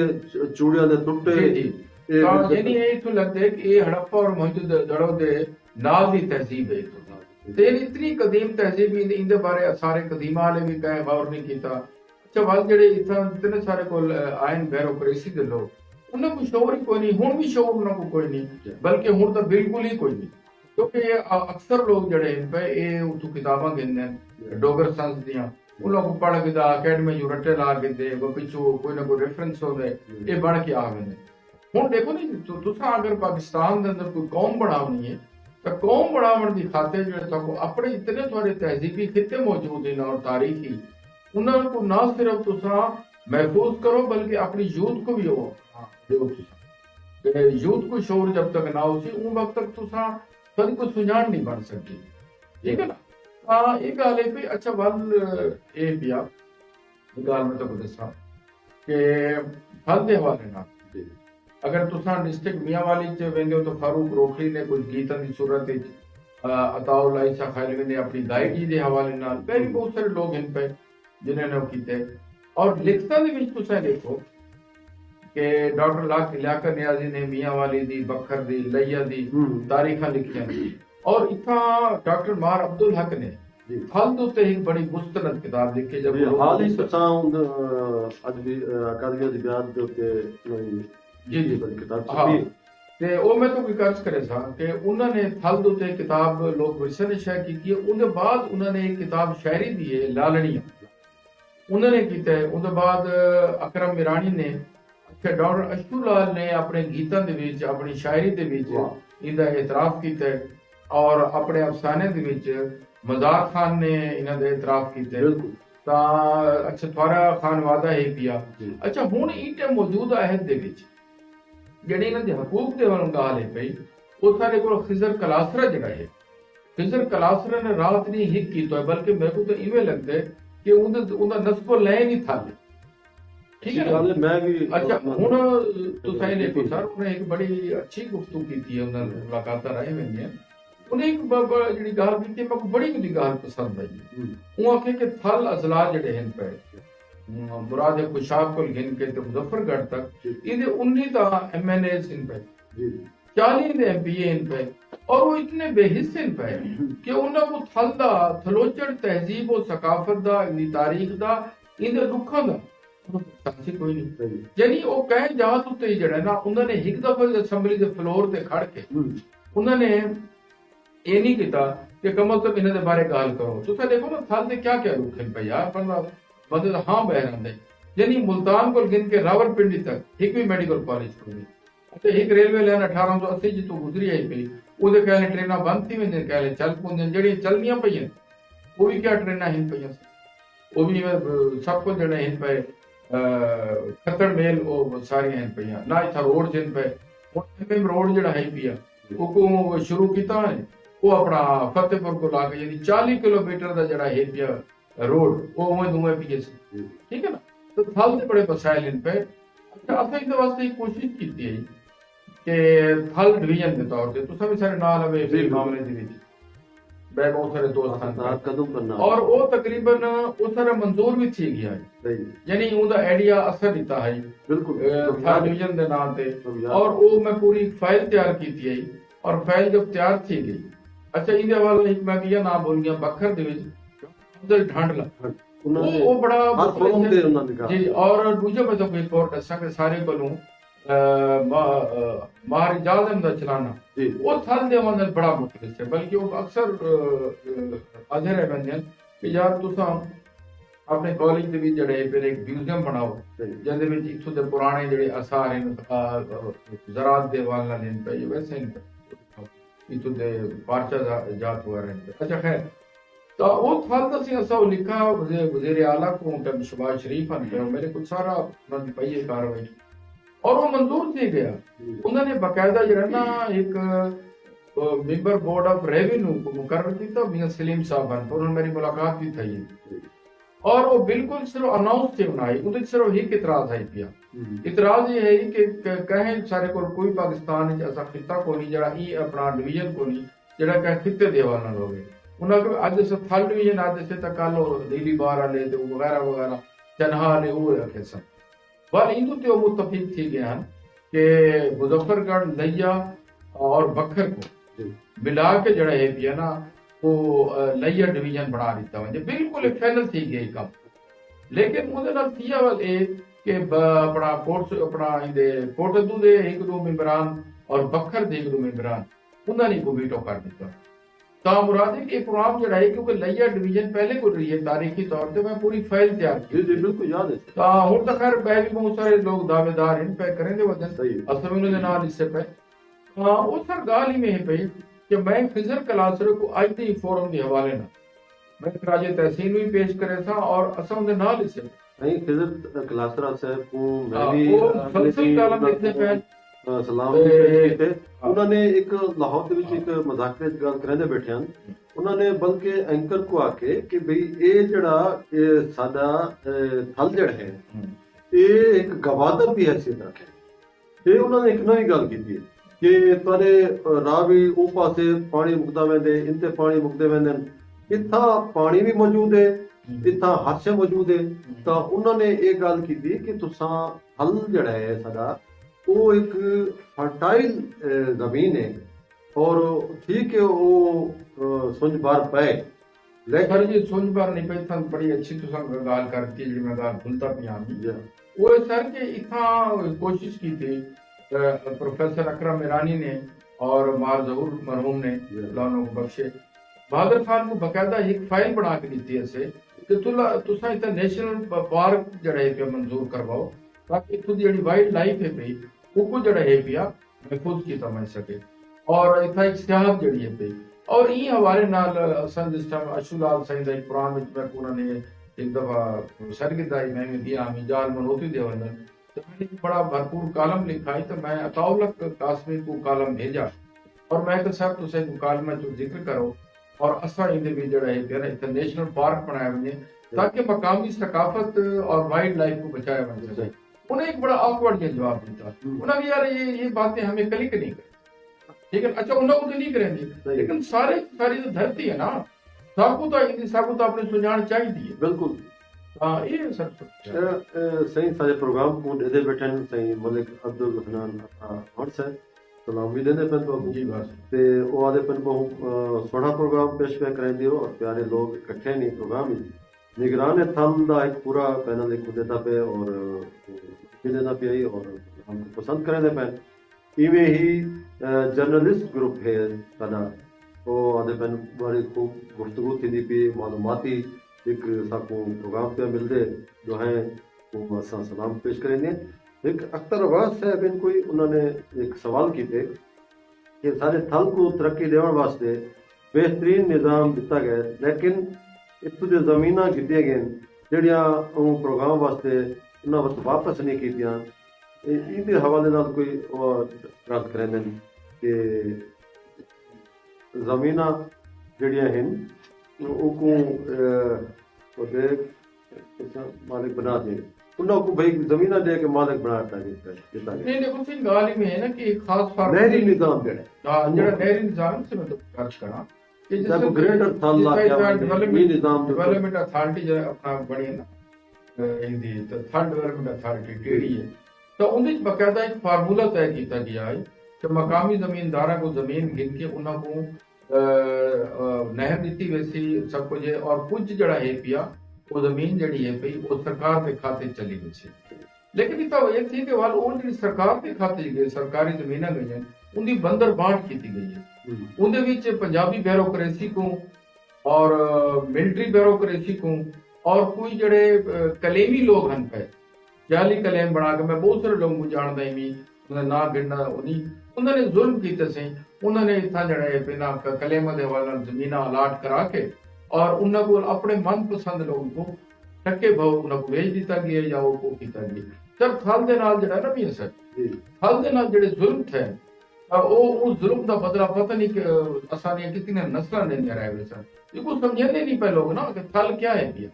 ਚੂੜਿਆਂ ਦੇ ਟੁੱਟੇ ਜੀ ਤਾਂ ਯਾਨੀ ਇਹ ਇਥੋਂ ਲੱਗਦਾ ਹੈ ਕਿ ਇਹ ਹੜੱਪਾ ਔਰ ਮੋਹਨਜੋਦੜੋ ਦੇ ਨਾਲ ਦੀ ਤਹਿਜ਼ੀਬ ਹੈ ਤੇ ਇਤਨੀ ਕਦੀਮ ਤਹਿਜ਼ੀਬ ਇਹਦੇ ਬਾਰੇ ਸਾਰੇ ਕਦੀਮਾਂ ਵਾਲੇ ਵੀ ਕਹੇ ਗੌਰ ਨਹੀਂ ਕੀਤਾ। ਅੱਛਾ ਵੱਲ ਜਿਹੜੇ ਇਥਾਂ ਇਤਨੇ ਸਾਰੇ ਕੋਲ ਆਇਨ ਬਿਊਰੋਕ੍ਰੇਸੀ ਦੇ ਲੋਕ ਉਹਨਾਂ ਕੋਲ ਸ਼ੌਰ ਹੀ ਕੋਈ ਨਹੀਂ, ਹੁਣ ਵੀ ਸ਼ੌਰ ਉਹਨਾਂ ਕੋਲ ਕੋਈ ਨਹੀਂ, ਬਲਕਿ ਹੁਣ ਤਾਂ ਬਿਲਕੁਲ ਹੀ ਕੋਈ ਨਹੀਂ। ਕਿਉਂਕਿ ਅਕਸਰ ਲੋਕ ਜਿਹੜੇ ਪਏ ਇਹ ਉਥੋਂ ਕਿਤਾਬਾਂ ਗਿਣਦੇ ਨੇ ਡੋਗਰ ਸੰਸ ਦੀਆਂ, ਉਹਨਾਂ ਕੋਲ ਪੜ੍ਹ ਕੇ ਦਾ ਅਕੈਡਮੀ ਜੋ ਰੱਟੇ ਲਾ ਕੇ ਦੇ ਪਿੱਛੋਂ ਕੋਈ ਨਾ ਕੋਈ ਰੈਫਰੈਂਸ ਹੋਵੇ ਇਹ ਬਣ ਕੇ ਆ ਗਏ ਨੇ। ਹੁਣ ਦੇਖੋ ਨੀ ਤੁਸੀਂ ਅਗਰ ਪਾਕਿਸਤਾਨ ਦੇ ਅੰਦਰ ਕੋਈ ਕੌਮ ਬਣਾਉਣੀ ਹੈ ਤਾਂ ਕੌਮ ਬਣਾਉਣ ਦੀ ਖਾਤਰ ਜਿਹੜੇ ਤੁਹਾਨੂੰ ਆਪਣੇ ਇਤਨੇ ਤੁਹਾਡੇ ਤਹਿਜ਼ੀਬੀ ਖਿੱਤੇ ਮੌਜੂਦ ਹਨ ਔਰ ਤਾਰੀਖੀ ਉਹਨਾਂ ਨੂੰ ਨਾ ਸਿਰਫ ਤੁਸੀਂ महफूज करो बल्कि अपनी यूथ को भी हो यूथ को शोर जब तक ना हो उन वक्त तक तुसा कभी को सुजान नहीं बन सकती, ठीक है ना। हाँ एक गाल है अच्छा वल ये पिया गाल में तो दसा कि फल दे हवाले ना अगर तुसा डिस्ट्रिक्ट मियांवाली च वेंदे हो तो फारूक रोखड़ी ने कुछ गीतां दी सूरत अताउल आयशा खैलवी ने अपनी गायकी दे हवाले नाल पहले बहुत सारे लोग इन पे जिन्होंने कीते और लिखता दे विच तुसा देखो कि डॉक्टर लियाकत नियाज़ी ने मियांवाली दी बखर दी लैया दी तारीखां लिखियां और इथा डॉक्टर मार अब्दुल हक ने फल दे उत्ते एक बड़ी मुस्तनद किताब लिखी जब हाल ही तुसा अज भी अकादमी दे बयान दे उत्ते जी जी बड़ी किताब छपी ते ओ मैं तो कोई कर्ज करे सा कि उन्होंने फल दे उत्ते किताब लोक विरसे ने शायद की है। उनके बाद उन्होंने एक किताब शायरी दी है लालनियां उन्होंने किया है। उसके बाद अकरम मिरानी ने डॉक्टर अशूलाल ने अपने गीतां दे विच अपनी शायरी दे विच इनका एतराफ किया है और अपने अफसाने दे विच मजार खान ने इन्हां दा एतराफ किया है। ता अच्छा थोड़ा खान वादा है पिया अच्छा हुण इटे मौजूदा अहद दे विच जेहड़े इन्हां दे हकूक दे वालों गाल है पई वो सारे कोल खिजर कलासरा जिहड़ा है खिजर कलासरा ने रात नहीं हिक कीता है बल्कि मेरे को तो इवें लगदा है कि उनका नस्बो ले नहीं था, ठीक है ना। मैं भी अच्छा हुण तुसां देखो सर उन्हें एक बड़ी अच्छी गुफ्तगू की है उन्होंने मुलाकात रहे हुए उन्हें एक जी गाल की मैं बड़ी मुझे गाल पसंद आई वो आखे कि थल अजला जड़े हैं पे मुराद खुशाब को गिन के मुजफ्फरगढ़ तक इधे 19 MNA इन पे 40 MPA इन पे और वो इतने बेहिस्से इन पे कि उन्होंने थल दा थलोचड़ तहजीब और सकाफत दा इनकी तारीख दा इन रुखा दा साथी कोई नहीं यानी वो कह जहाज उत्ते जड़ा ना उन्होंने एक दफा असैम्बली दे फ्लोर ते खड़ के उन्होंने ये नहीं किया कि कम अज कम इन्हां दे बारे गल करो। तुसीं देखो ना थल दे क्या क्या रुख हैं पे यार बंदे हाँ बह रहे यानी मुल्तान को गिन के रावलपिंडी तक एक भी मेडिकल कॉलेज कोई अच्छा एक रेलवे लाइन 1880 जितों गुजरी आई पई ਉਹਦੇ कहले ट्रेना बंद थी वेंदे कहले चल पोंदे जेडी चलनियां पईयां वो भी क्या ट्रेना हिन पईयां वो भी सब को जड़े हिन पे खत्तर मेल वो सारी हिन पईयां ना इथा रोड जिन पे एमएम रोड जड़ा है पिया वो को शुरू कीता है वो अपना फतेहपुर को लाके यानी 40 किलोमीटर दा जड़ा है पिया रोड वो उवें दुवें पिए ठीक है ना। तो थल दे बड़े मसाइल इन पे अच्छा असें इस वास्ते कोशिश कीती है ਕਿ ਥਲ ਡਿਵੀਜ਼ਨ ਦੇ ਤੌਰ ਤੇ ਤੁਸੀਂ ਵੀ ਸਾਡੇ ਨਾਲ ਹੋਵੇ ਇਸ ਬਿਲਕੁਲ। ਮਾਮਲੇ ਦੇ ਵਿੱਚ ਮੈਂ ਬਹੁਤ ਸਾਰੇ ਦੋਸਤ ਹਨ साथ कदम करना और वो तकरीबन उस तरह मंजूर भी थी गया है सही यानी ਉਹਦਾ ਆਈਡੀਆ ਅਸਰ ਦਿੱਤਾ ਹੈ बिल्कुल ਥਲ ਡਿਵੀਜ਼ਨ ਦੇ ਨਾਂ ਤੇ याद और वो मैं पूरी फाइल तैयार की थी और फाइल जब तैयार थी गई अच्छा ਇਹਦੇ ਹਵਾਲੇ ਇੱਕ ਮੈਂ ਕਿਹਾ ਨਾ ਬੋਲ ਗਿਆ ਬੱਖਰ ਦੇ ਵਿੱਚ ਅਬਦੁਲ ਢਾਂਡਲਾ उन्होंने ਉਹ ਬੜਾ हर फोरम ते उन्होंने कहा ਜੀ ਔਰ ਦੂਜੇ ਪਾਸੇ ਕੋਈ ਕੋਰ ਦੱਸਾਂ ਕਿ ਸਾਰੇ ਕੋਲੋਂ ਮਾਰ ਇਜਾਜ਼ਮ ਦਾ ਚਲਾਣਾ जी ਉਹ ਥਲ ਦੇ ਵਾਂਗ ਬੜਾ ਮੁਸ਼ਕਿਲ ਹੈ ਬਲਕਿ ਉਹ ਅਕਸਰ ਅਧਰ ਹੈ ਬੰਦੇ ਕਿ ਯਾਰ ਤੁਸੀਂ ਆਪਣੇ ਕਾਲਜ ਦੇ ਵਿੱਚ ਜਿਹੜੇ ਫਿਰ ਇੱਕ ਮਿਊਜ਼ੀਅਮ ਬਣਾਓ सही ਜਿਹਦੇ ਵਿੱਚ ਇੱਥੋਂ ਦੇ ਪੁਰਾਣੇ ਜਿਹੜੇ ਅਸਾਰ ਹਨ ਜ਼ਰਾਤ ਦੇ ਵਾਲ ਨਾਲ ਨੇ ਪਏ ਵੈਸੇ ਨਹੀਂ ਇੱਥੋਂ ਦੇ ਪਾਰਚਾ ਜਾਤ ਹੋ ਰਹੇ ਨੇ ਅੱਛਾ ਖੈਰ ਤਾਂ ਉਹ ਥਲ ਦਾ ਸੀ ਅਸਾਂ ਲਿਖਾ ਵਜ਼ੀਰ ਆਲਾ को तब शहबाज शरीफ ने मेरे कुछ सारा ਉਹਨਾਂ ਦੀ ਪਈ ਹੈ ਕਾਰਵਾਈ और वो मंजूर थी गया उन्होंने बाकायदा जो है ना एक मेंबर बोर्ड ऑफ रेवेन्यू को मुकर्रर किया मियां सलीम साहब हैं तो उन्होंने मेरी मुलाकात भी थी और वो बिल्कुल सिर्फ अनाउंस थे बनाई उन्हें सिर्फ एक इतराज है पिया इतराज ये है कि कहें सारे कोई पाकिस्तान ऐसा खिता को नहीं जरा ये अपना डिवीजन को नहीं जरा कह खिते दे वाला लोगे उन्होंने आज से थल डिवीजन आज से तक कल दिल्ली बाहर वाले तो वगैरह वगैरह चन्हा वाले वो रखे सब पर इंदु ते मुतफिक थी गए हैं कि मुजफ्फरगढ़ लैया और बखर को मिला के जड़ा है भी है ना वो लैया डिवीजन बना दिता वजे बिल्कुल फाइनल थी गई काम लेकिन ਉਹਦੇ ਨਾਲ ਥੀਆ ਵੱਲ ਇਹ ਕਿ ਆਪਣਾ ਕੋਰਸ ਆਪਣਾ ਇਹਦੇ ਕੋਟਦੂ ਦੇ ਇੱਕ ਦੋ ਮੈਂਬਰਾਂ ਔਰ ਬਖਰ ਦੇ ਇੱਕ ਦੋ ਮੈਂਬਰਾਂ ਉਹਨਾਂ ਨੇ ਕੋ ਵੀਟੋ ਕਰ ਦਿੱਤਾ ਤਾਂ ਮੁਰਾਦ ਹੈ ਕਿ ਇਹ ਪ੍ਰੋਗਰਾਮ ਜਿਹੜਾ ਹੈ ਕਿਉਂਕਿ ਲਈਆ ਡਿਵੀਜ਼ਨ ਪਹਿਲੇ ਕੋਲ ਰਹੀ ਹੈ ਤਾਰੀਖੀ ਤੌਰ ਤੇ ਮੈਂ ਪੂਰੀ ਫਾਈਲ ਤਿਆਰ जी जी बिल्कुल याद है ਤਾਂ ਹੁਣ ਤਾਂ ਖੈਰ ਪੈ ਵੀ ਬਹੁਤ ਸਾਰੇ ਲੋਕ ਦਾਅਵੇਦਾਰ ਹਨ ਪੈ ਕरेंगे वजन सही ਅਸਲ ਵਿੱਚ ਦੇ ਨਾਲ ਇਸੇ ਪੈ ਉਹ ਸਰ ਗੱਲ ਹੀ में ਪਈ ਕਿ ਮੈਂ ਫਿਜ਼ਰ ਕਲਾਸਰ को ਅੱਜ ਦੇ ਫੋਰਮ ਦੇ ਹਵਾਲੇ ਨਾਲ मैं राजे तहसीन भी पेश करे था और असम ਦੇ ਨਾਲ ਇਸੇ नहीं खिजर क्लासरा साहब को मैं भी ਉਹ ਫਲਸਫੀ ਕਾਲਮ ਲਿਖਦੇ ਪਏ ਸਲਾਮ ਵੀ ਪੇਸ਼ ਕੀਤੇ ਉਹਨਾਂ ਨੇ ਇੱਕ ਲਾਹੌਰ ਦੇ ਵਿੱਚ ਇੱਕ ਮਜ਼ਾਕਰੇ ਦੀ ਗੱਲ ਕਰਿੰਦੇ ਬੈਠੇ ਹਨ ਉਹਨਾਂ ਨੇ ਬਲਕਿ ਐਂਕਰ ਕੋ ਆ ਕੇ ਕਿ ਭਈ ਇਹ ਜਿਹੜਾ ਇਹ ਸਾਡਾ ਥਲ ਜੜ ਹੈ ਇਹ ਇੱਕ ਗਵਾਦਤ ਦੀ ਹੈਸੀਅਤ ਰੱਖੇ ਤੇ ਉਹਨਾਂ ਨੇ ਇੱਕ ਨਵੀਂ ਗੱਲ ਕੀਤੀ ਕਿ ਤੁਹਾਡੇ ਰਾਹ ਵੀ ਉਹ ਪਾਸੇ ਪਾਣੀ ਮੁਕਦਾ ਵੈਂਦੇ ਇੰਤੇ ਪਾਣੀ ਮੁਕਦੇ ਵੈਂਦੇ ਇੱਥਾ ਪਾਣੀ ਵੀ ਮੌਜੂਦ ਹੈ ਇੱਥਾ ਹਾਦਸੇ ਮੌਜੂਦ ਹੈ ਤਾਂ ਉਹਨਾਂ ਨੇ ਇਹ ਗੱਲ ਕੀਤੀ ਕਿ ਤੁਸਾਂ ਹਲ ਜਿਹੜਾ ਹੈ ਸਾਡਾ ਉਹ ਇੱਕ ਫਰਟਾਈਲ ਜ਼ਮੀਨ ਹੈ ਔਰ ਠੀਕ ਹੈ ਉਹ ਸੁੰਝ ਬਾਰ ਪਏ सर जी सुन बार नहीं पई था बड़ी अच्छी तुसा गाल करती है जी मैं गाल भूलता पिया लेकिन वो सर के इतना कोशिश की थी प्रोफेसर अकरम ईरानी ने और मार जहूर मरहूम ने लानो बख्शे बहादुर खान को बकायदा एक फाइल बना के दी थी ऐसे कि तुसा इतना नेशनल पार्क जड़ा है पे मंजूर करवाओ ताकि इथों दी जेडी वाइल्ड लाइफ है पई उको जड़ा है पिया महफूज की समझ सके और इतना एक सियाहत जड़ी है पई और ई हवाले नाल असन जिस टाइम अशुलाल साईं दा एक कुरान विच मैं उन्होंने एक दफा सरगदाई मैं भी दिया मी जाल मनोती देवन तो मैंने एक बड़ा भरपूर कालम लिखा है तो मैं अताउलक कासमी को कालम भेजा और मैं तो सर तुसे मुकालमा जो जिक्र करो और असा इन भी जड़ा है कि इतना नेशनल पार्क बनाया वने ताकि मकामी सकाफत और वाइल्ड लाइफ को बचाया वने सके उन्हें एक बड़ा ऑकवर्ड जवाब दिया उन्होंने यार ये बातें हमें क्लिक नहीं करी ठीक है अच्छा उन्होंने तो नहीं करेंगे लेकिन सारी तो धरती है ना सबको तो अपने सुझाव चाहिए बिल्कुल हाँ ये सर सही सारे प्रोग्राम को दे बैठे हैं सही मलिक अब्दुल हनान हर्ष है सलाम भी देने पे तो जी बस ते वो आदे पे बहु सोना प्रोग्राम पेश पे करें दियो और प्यारे लोग इकट्ठे नहीं प्रोग्राम ही निगरान थल दा एक पूरा पैनल एक देता पे और देना पे आई और हमको पसंद करें पे इवे ही जर्नलिस्ट ग्रुप है साडा वो आदे पे बड़ी खूब गुफ्तगू थी पी मालूमाती एक साको प्रोग्राम पे मिलते जो है वो असा सलाम पेश करेंगे एक अख्तर अब्बास साहब इन कोई उन्होंने एक सवाल किए कि सारे थल को तरक्की देने वास्ते बेहतरीन निज़ाम दिता गया लेकिन इतों जो जमीन गिद्दियां गई जड़ियां प्रोग्राम वास्ते उन्होंने वक्त वापस नहीं कीतियां इहदे हवाले नाल कोई गल करेंदे कि जमीन जड़ियां हैं उनको मालिक बना दे ਉਹਨਾਂ को भाई जमीना दे के मालिक बनाता किता गया नहीं देखो सिंह गाल में है ना कि एक खास फर्क नहरी निजाम जेड़ा हाँ जरा नहरी निजाम से मैं तो अर्ज करा कि जब ग्रेटर थल ला के ये निजाम जो डेवलपमेंट अथॉरिटी जो अपना बनी है ना हिंदी तो थर्ड डेवलपमेंट अथॉरिटी टेढ़ी है तो उनके बकायदा एक फार्मूला तय किया गया है कि मकामी जमींदारा को जमीन गिन के उन्होंने नहर नीति वैसी सब कुछ है और कुछ जड़ा है पिया वो जमीन जड़ी है पई वो सरकार के खाते चली गई है लेकिन इतना ये थी कि वाल वो जी सरकार के खाते गए सरकारी जमीना गई हैं उनकी बंदर बांट की गई है उनके बीच पंजाबी ब्यूरोक्रेसी को और मिलिट्री ब्यूरोक्रेसी को और कोई जड़े कलेमी लोग हैं पे जाली कलेम बना के मैं बहुत सारे लोगों को जानता ही उन्हें ना गिनना उन्होंने जुल्म किए से उन्होंने इतना जड़े बिना कलेम के वाला जमीना अलाट करा के और उन्होंने अपने मनपसंद लोगों को टक्के भाव उन्होंने भेज दिता गया या वो किया गया सर थल दे नाल जड़ा ना भी सर थल दे नाल जड़े जुल्म थे वो उस जुल्म का बदला पता नहीं कि आसानी कितने नस्ल ने रहे हुए सर ये समझते नहीं पे लोग ना कि थल क्या है पिया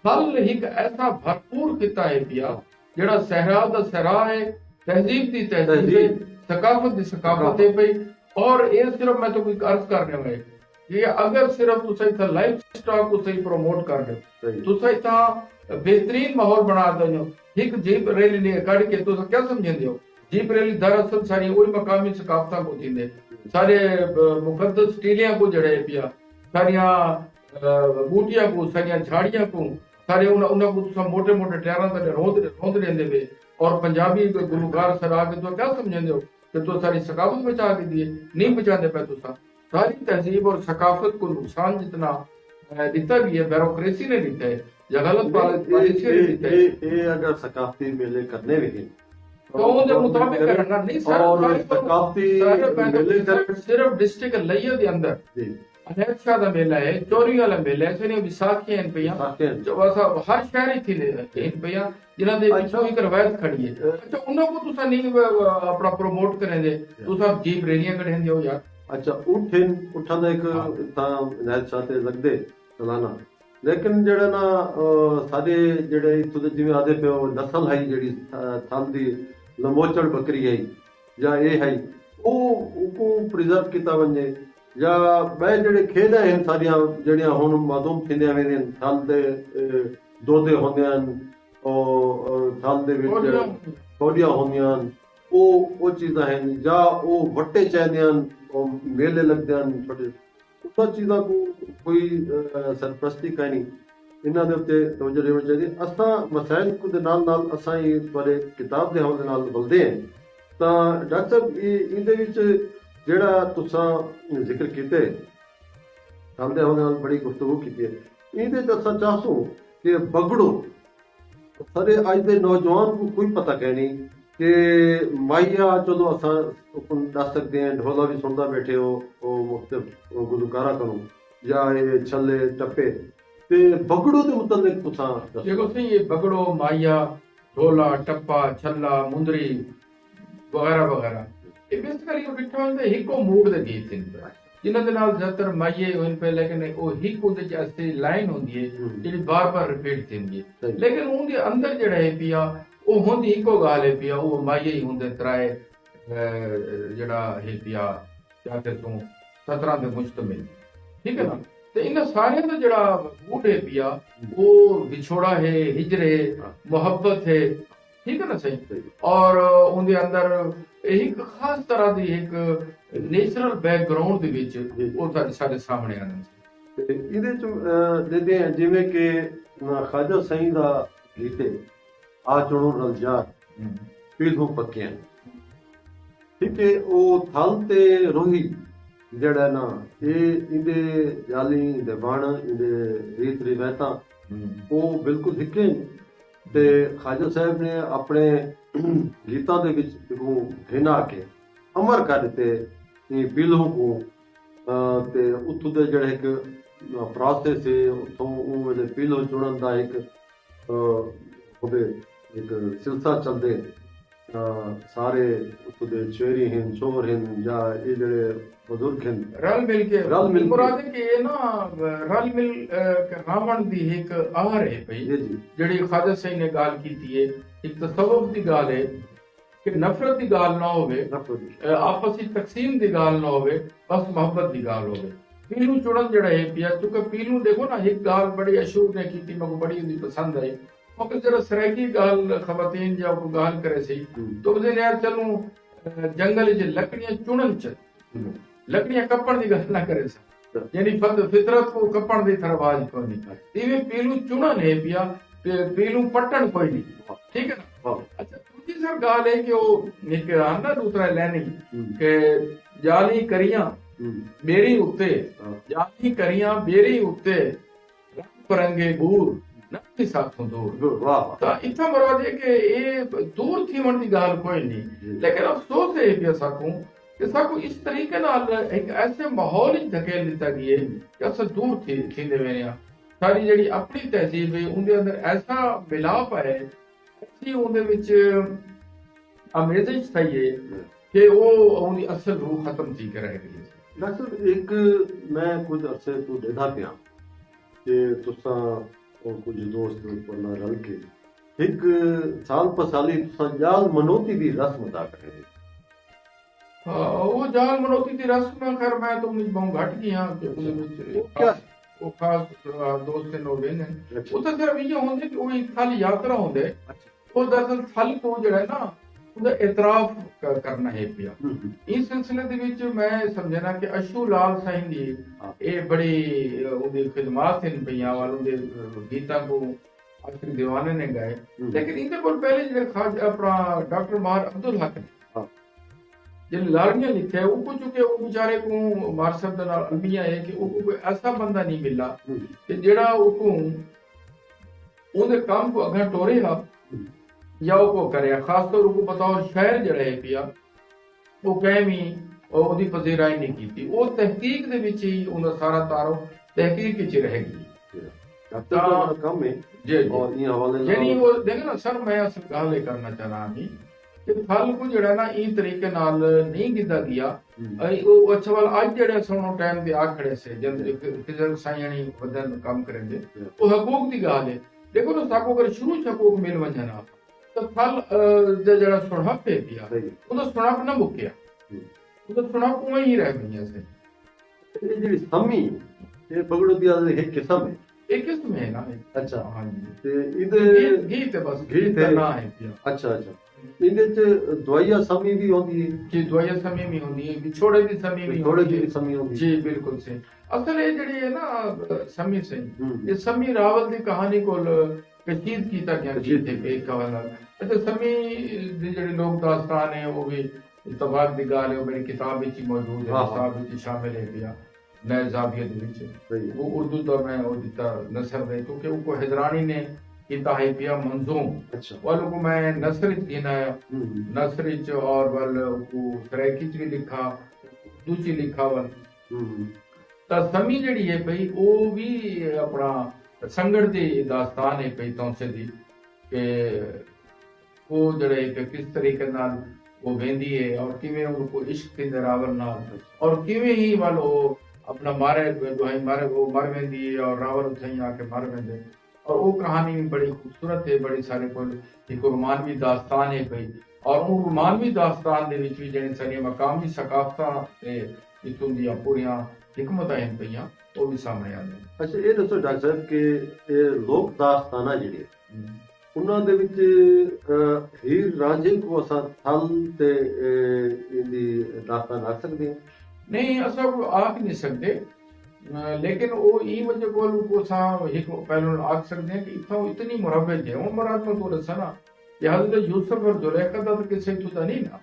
थल एक ऐसा भरपूर किता है पिया जड़ा सहरा दा सहरा है तहजीब दी तहजीब है सकाफत दी सकाफत है भाई और ये सिर्फ मैं तो कोई अर्ज करने में ये अगर सिर्फ तुसा इतना लाइफ स्टॉक को सही प्रमोट कर दो तुसा इतना बेहतरीन माहौल बना दो एक जीप रैली ने कड़ के तुसा क्या समझेंदे हो जीप रैली दरअसल सारी वही मकामी सकाफता को थींदे सारे मुकद्दस टीलियां को जड़े पिया सारिया बूटियां को सारिया झाड़ियां को सारे उन्हें को तुसा मोटे मोटे टहरा तक रोंद देंदे वे और पंजाबी गुलकार सर आके तो क्या समझेंदे हो कि तो सारी सकाफत बचा के दिए नहीं बचाते पे तुसा सारी तहजीब और सकाफत को नुकसान जितना दिता भी है ब्यूरोक्रेसी ने दिता है या गलत पॉलिसी ने दिता है ये अगर सकाफती मेले करने भी तो उनके मुताबिक करना नहीं सर और सकाफती मेले सिर्फ डिस्ट्रिक्ट लइया के अंदर अनेक शाह दा मेला है चोरी वाला मेला है सने विसाखी इन पिया जो वैसा हर शहर ही थी इन पिया जिन्हां दे पिछों एक रवायत खड़ी है अच्छा उन्हां को तुसा नहीं अपना प्रमोट करेंदे तुसा जीप रैलियां कढेंदे हो यार अच्छा उठां दा एक तां नायब शाह ते लगदे सालाना लेकिन जेड़ा ना साडे जेड़े इत्थों दे जिवें आदे पियो नस्ल है जेड़ी थल दी लमोचड़ बकरी है या ये है वो प्रिजर्व किता वने या मैं जेड़े खेड हैं सारियां जेड़ियां हुन मादूम थिंदियां वेंदियां थल दे दोदे होंदे हन और थल दे विच थोड़ियां होंदियां वो चीज़ां हैं या वो वट्टे चाहते हैं मेले लगते हैं छोटे उन चीज़ों को कोई सरप्रस्ती करनी इन्होंने उत्ते तवज्जो देनी चाहिए असां मसाइल को दे नाल असां ही थोड़े किताब दे हवाले नाल बोलदे हैं तां डॉक्टर साहब इहदे विच जेड़ा तुसां जिक्र कीते थल दे हवाले नाल बड़ी गुफ्तगू कीती है इहदे च असां चाहसूं कि बगड़ो सारे अज दे नौजवान को कोई पता कहनी कि माइया चलो असा दस सकते हैं ढोला भी सुनता बैठे हो मुख्तलिफ गुलकारा करूं या ये छले टप्पे ते बगड़ो दे मुतल्लिक तुसा देखो सही ये बगड़ो माइया ढोला टप्पा छल्ला मुंदरी वगैरह वगैरह ये बेसिकली वो डिठा होंदे हिको मूड दे गीत हैं जिन्हां दे नाल ज्यादातर माइये होन पे लेकिन वो हिक उदे च ऐसी लाइन होंदी है जेडी बार-बार रिपीट थींदी है लेकिन उनके अंदर जेड़ा है पिया वो होंदी इको गाल है पिया वो माइये ही होंदे त्राए जेड़ा है पिया क्या कहते तू 17 दे मुश्तमिल ठीक है ना तो इन सारे का जेड़ा मूड है पिया वो विछोड़ा है हिजर है मोहब्बत है ठीक है ना सही और उनके अंदर एक खास तरह की एक नेचुरल बैकग्राउंड ਦੇ ਵਿੱਚ ਉਹ ਸਾਡੇ ਸਾਹਮਣੇ ਆਉਂਦਾ ਤੇ ਇਹਦੇ ਚ ਦੇਦੇ ਆ ਜਿਵੇਂ ਕਿ ਖਾਜਾ ਸਈਂ ਦਾ ਗੀਤ ਹੈ ਆ ਚੜੋ ਰਲਜਾ ਪੀਲੂ ਪੱਕਿਆਂ ਠੀਕ ਹੈ ਉਹ ਥਲ ਤੇ ਰੋਹੀ ਜਿਹੜਾ ਨਾ ਇਹ ਇਹਦੇ ਜਾਲੀ ਦੇ ਬਣ ਇਹਦੇ ਰੀਤ ਰਿਵਾਇਤਾਂ ਉਹ ਬਿਲਕੁਲ ਇੱਕੇ ਤੇ ਖਾਜਾ ਸਾਹਿਬ ਨੇ ਆਪਣੇ ਗੀਤਾਂ ਦੇ ਵਿੱਚ ਘਿਨਾ ਕੇ ਅਮਰ ਕਰ ਦਿੱਤੇ ਇਹ ਪੀਲੂ को ਤੇ ਉੱਥੋਂ ਦੇ ਜਿਹੜਾ ਇੱਕ ਪ੍ਰੋਸੈਸ ਹੈ ਉੱਥੋਂ ਉਹ ਵੇਲੇ ਪੀਲੂ ਚੁਣਨ ਦਾ ਇੱਕ ਉਹਦੇ ਇੱਕ ਸਿਲਸਿਲਾ ਚੱਲਦੇ ਸਾਰੇ ਉੱਥੋਂ ਦੇ ਸ਼ੇਰੀ ਹਨ, ਸ਼ੋਰ ਹਨ, ਜਾਂ ਇਹ ਜਿਹੜੇ ਬਜ਼ੁਰਗ ਹਨ, ਰਲ ਮਿਲ ਕੇ ਰਲ ਮਿਲ ਕੇ। ਮੁਰਾਦ ਹੈ ਕਿ ਇਹ ਨਾ ਰਲ ਮਿਲ ਕੇ ਰਾਵਣ ਦੀ ਇੱਕ ਆਹਰ ਹੈ ਭਈ, ਜੀ ਜੀ ਜਿਹੜੀ ਖਾਜਾ ਸਹੀ ਨੇ ਗੱਲ ਕੀਤੀ ਹੈ, ਇੱਕ ਤਸਵੁਫ ਦੀ ਗੱਲ ਹੈ ਕਿ ਨਫ਼ਰਤ ਦੀ ਗੱਲ ਨਾ ਹੋਵੇ, ਆਪਸ ਵਿੱਚ ਤਕਸੀਮ ਦੀ ਗੱਲ ਨਾ ਹੋਵੇ, ਬਸ ਮੁਹੱਬਤ ਦੀ ਗੱਲ ਹੋਵੇ। ਪੀਲੂ ਚੁਣਨ ਜਿਹੜਾ ਹੈ ਪਿਆ, ਕਿਉਂਕਿ ਪੀਲੂ ਦੇਖੋ ਨਾ ਇੱਕ ਗੱਲ ਬੜੀ ਅਸ਼ੂਰ ਨੇ ਕੀਤੀ, ਮੈਨੂੰ ਬੜੀ ਉਹਦੀ ਪਸੰਦ ਆਈ। ਕਿਉਂਕਿ ਜਰਾ ਸਰਾਇਕੀ ਗੱਲ ਖਵਾਤੀਨ ਜਾਂ ਕੋਈ ਗੱਲ करे सी तो ਉਹਦੇ ਨੇ ਯਾਰ ਚਲੂ ਜੰਗਲ ਚ ਲੱਕੜੀਆਂ ਚੁਣਨ ਚ, ਲੱਕੜੀਆਂ ਕੱਪਣ ਦੀ ਗੱਲ ਨਾ करे सा, यानी फितरत को कपड़ दी तरफ आज को नहीं, इवे पीलू चुनन है पिया ते पीलू पट्टन कोई नहीं, ठीक है ना। अच्छा दूसरी सर गाल है कि वो निकरान ना दूसरा लेनी के जाली करियां बेरी उत्ते, जाली करियां बेरी उत्ते परंगे बूर नक्की साथों दूर। वाह। तो इतना मरवा दे कि ये दूर थी मन की गाल कोई नहीं, लेकिन अफसोस है पिया साकू कि साकू इस तरीके नाल एक ऐसे माहौल ही धकेल दिता गया कि अस दूर थी दे वेने सारी जेडी अपनी तहजीब है उनके अंदर ऐसा मिलाप है, ऐसी उनके विच अमेजिंग सही है कि वो उनकी असल रूह खत्म थी के रह गई। डॉक्टर एक मैं कुछ अरसे तो देखा पिया कि तुसा और कुछ दोस्त पन्ना रल के एक साल पर साली तुसा जाल मनोती दी रस्म अदा कर रहे। वो जाल मनोती दी रस्म में खैर मैं तो मुझ बहुत घट गया कि उसके विच क्या वो खास दोस्त ने लोग हैं वो तो सिर्फ ये होंगे कि वो एक थल यात्रा होंगे, वो दरअसल थल को जड़ा है ना ਉਹਦਾ ਇਤਰਾਫ ਕਰਨਾ ਹੈ ਪਿਆ। ਇਸ ਸਿਲਸਿਲੇ ਦੇ ਵਿੱਚ ਮੈਂ ਸਮਝਣਾ ਕਿ ਅਸ਼ੂ ਲਾਲ ਸਾਈਂ ਦੀ ਇਹ ਬੜੀ ਉਹਦੀ ਖਿਦਮਤ ਹਨ ਪਈਆਂ ਵਾਲੋਂ ਦੇ ਗੀਤਾਂ ਕੋ ਆਖਰੀ ਦੀਵਾਨੇ ਨੇ ਗਾਏ, ਲੇਕਿਨ ਇਹਦੇ ਕੋਲ ਪਹਿਲੇ ਜਿਹੜੇ ਖਾਜ ਆਪਣਾ ਡਾਕਟਰ ਮਾਰ ਅਬਦੁਲ ਹਕ ਨੇ ਜਿਹੜੇ ਲਾਲੀਆਂ ਲਿਖਿਆ ਉਹ ਕੋ ਚੁੱਕੇ ਉਹ ਵਿਚਾਰੇ ਕੋ ਮਾਰ ਸਾਹਿਬ ਦਾ ਨਾਲ ਅਲਮੀਆ ਹੈ ਕਿ ਉਹ ਕੋਈ ਐਸਾ ਬੰਦਾ ਨਹੀਂ ਮਿਲਾ ਕਿ ਜਿਹੜਾ ਉਹ ਕੋ ਉਹਦੇ ਕੰਮ ਕੋ ਅਗਾ ਟੋਰੇ ਹਾ या वो करे, खासतौर को बतौर शायर जड़ा है पिया वो कहीं भी ਉਹਦੀ ਪਜ਼ੀਰਾਈ ਨਹੀਂ ਕੀਤੀ, ਉਹ ਤਹਿਕੀਕ ਦੇ ਵਿੱਚ ਹੀ ਉਹਦਾ ਸਾਰਾ ਤਾਰੋ ਤਹਿਕੀਕ ਵਿੱਚ ਰਹਿ ਗਈ। डॉक्टर का काम है जी और ये हवाले यानी वो देख ना सर मैं असल गल ये करना चाह रहा हूं कि फल को जड़ा ना ई तरीके नाल नहीं कीता गया। ਉਹ ਅੱਛਾ ਵਾਲ ਅੱਜ ਜਿਹੜੇ ਸਾਨੂੰ ਟਾਈਮ ਤੇ ਆ ਖੜੇ ਸੇ ਜਦ ਫਿਜ਼ਰ ਸਾਇੰਸ ਵਧਨ ਕੰਮ ਕरेंगे ਉਹ ਹਕੂਕ ਦੀ ਗੱਲ ਹੈ। ਦੇਖੋ ਨਾ ਸਾਕੋ ਅਗਰ ਸ਼ੁਰੂ ਚ ਹਕੂਕ ਮਿਲ ਵਜਣਾ तो फल जरा सुनहप है पिया ਉਹਦਾ ਸੁਣਾਪ ਨਾ ਮੁੱਕਿਆ, ਉਹਦਾ ਸੁਣਾਪ ਉਵੇਂ ਹੀ ਰਹਿ ਗਈਆਂ ਸੀ। ਇਹ ਜਿਹੜੀ ਸਮੀ ਇਹ ਬਗੜੋ ਦੀ ਇੱਕ ਕਿਸਮ ਹੈ, एक किस्म है ना। अच्छा हाँ जी ਤੇ ਇਹਦੇ गीत है बस गीत है ना है पिया। अच्छा अच्छा ਇਹਦੇ ਚ ਦਵਾਈਆਂ ਸਮੀ ਵੀ ਹੁੰਦੀ ਹੈ जी दवाइयां समी भी होंदी है, विछोड़े दी समी भी ਥੋੜੇ होंदी ਜਿਹੀ है। ਸਮੀ ਹੁੰਦੀ जी बिल्कुल से असल ये जड़ी है ना समी से ये समी रावल दी कहानी को कशीद कीता गया गीत है पे कवाला। अच्छा समी दी जड़ी लोक दास्तान है वो भी इतफाक दी गाल है, वो मेरी किताब विच मौजूद है, किताब विच शामिल है पिया नए जाविये दे विच वो उर्दू दा मैं वो दिता नसर दे क्योंकि उनको हैदरानी ने कीता है पिया मंजूम। अच्छा वालों को मैं नसर गिना नसर और वल को सराइकी भी लिखा दूची लिखा वल ਤਾਂ ਸਮੀ ਜਿਹੜੀ ਹੈ ਭਈ ਉਹ ਵੀ ਆਪਣਾ ਸੰਗੜ ਦੀ ਦਾਸਤਾਨ ਹੈ ਭਈ ਤੌਂਸੇ ਦੀ ਕਿ ਉਹ ਜਿਹੜੇ ਕਿ ਕਿਸ ਤਰੀਕੇ ਨਾਲ ਉਹ ਵਹਿੰਦੀ ਹੈ ਔਰ ਕਿਵੇਂ ਉਹਨੂੰ ਕੋਈ ਇਸ਼ਕ ਦੇ ਦਰਾਵਰ ਨਾਲ ਔਰ ਕਿਵੇਂ ਹੀ ਵੱਲ ਉਹ ਆਪਣਾ ਮਾਰੇ ਦੁਹਾਈ ਮਾਰੇ ਉਹ ਮਰ ਵਹਿੰਦੀ ਹੈ ਔਰ ਰਾਵਰ ਉੱਥੇ ਆ ਕੇ ਮਰ ਵਹਿੰਦੇ और वो कहानी भी बड़ी खूबसूरत है, बड़ी सारे को एक रोमानवी दास्तान है भई और वो रोमानवी दास्तान दे विच भी जेने सारी मकामी सकाफतां ते इत्थों दी पूरियां हिकमतां हैं पईयां वो भी सामने आंदे। अच्छा ये दसो डॉक्टर साहब कि ਇਹ ਲੋਕ ਦਾਸਤਾਨਾਂ ਜਿਹੜੇ ਉਹਨਾਂ ਦੇ ਵਿੱਚ ਹੀਰ ਰਾਂਝੇ ਕੋ ਅਸਾਂ ਥਲ ਤੇ ਇਹਦੀ ਦਾਸਤਾਨ ਰੱਖ ਸਕਦੇ ਹਾਂ? नहीं असां आख नहीं सकते, लेकिन वो ई वजह को सा एक पहलू आख सकते हैं कि इतना इतनी मुरब्बत है वो मराद में तो रसना कि हजरत यूसुफ और जुलेखा दा तो किसे तो नहीं ना,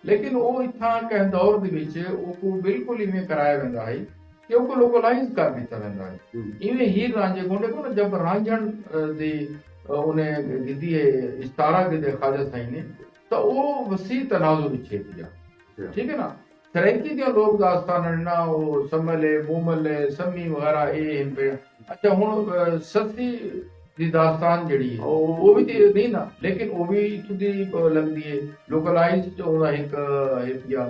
लेकिन वो इतना कह दौर दे विच वो को बिल्कुल इवें कराया वेंदा है कि वो को लोकलाइज कर दिता वेंदा है। इवें हीर रांझे को देखो ना जब रांझण दी उन्हें दी है इस्तारा दे ख्वाजा साईं ने तो वो वसी तनाजुर विच दिया, ठीक है ना। सराइकी दियां लोक दास्तान ना वो समले मोमले समी वगैरह ए इन पे। अच्छा हुन सस्ती ਦੀ ਦਾਸਤਾਨ ਜਿਹੜੀ ਹੈ ਉਹ ਵੀ ਤੇ ਨਹੀਂ ਨਾ, ਲੇਕਿਨ ਉਹ ਵੀ ਇੱਥੋਂ ਦੀ ਲੱਗਦੀ ਹੈ ਲੋਕਲਾਈਜ਼ਡ ਉਹਦਾ ਇੱਕ ਜਾਂ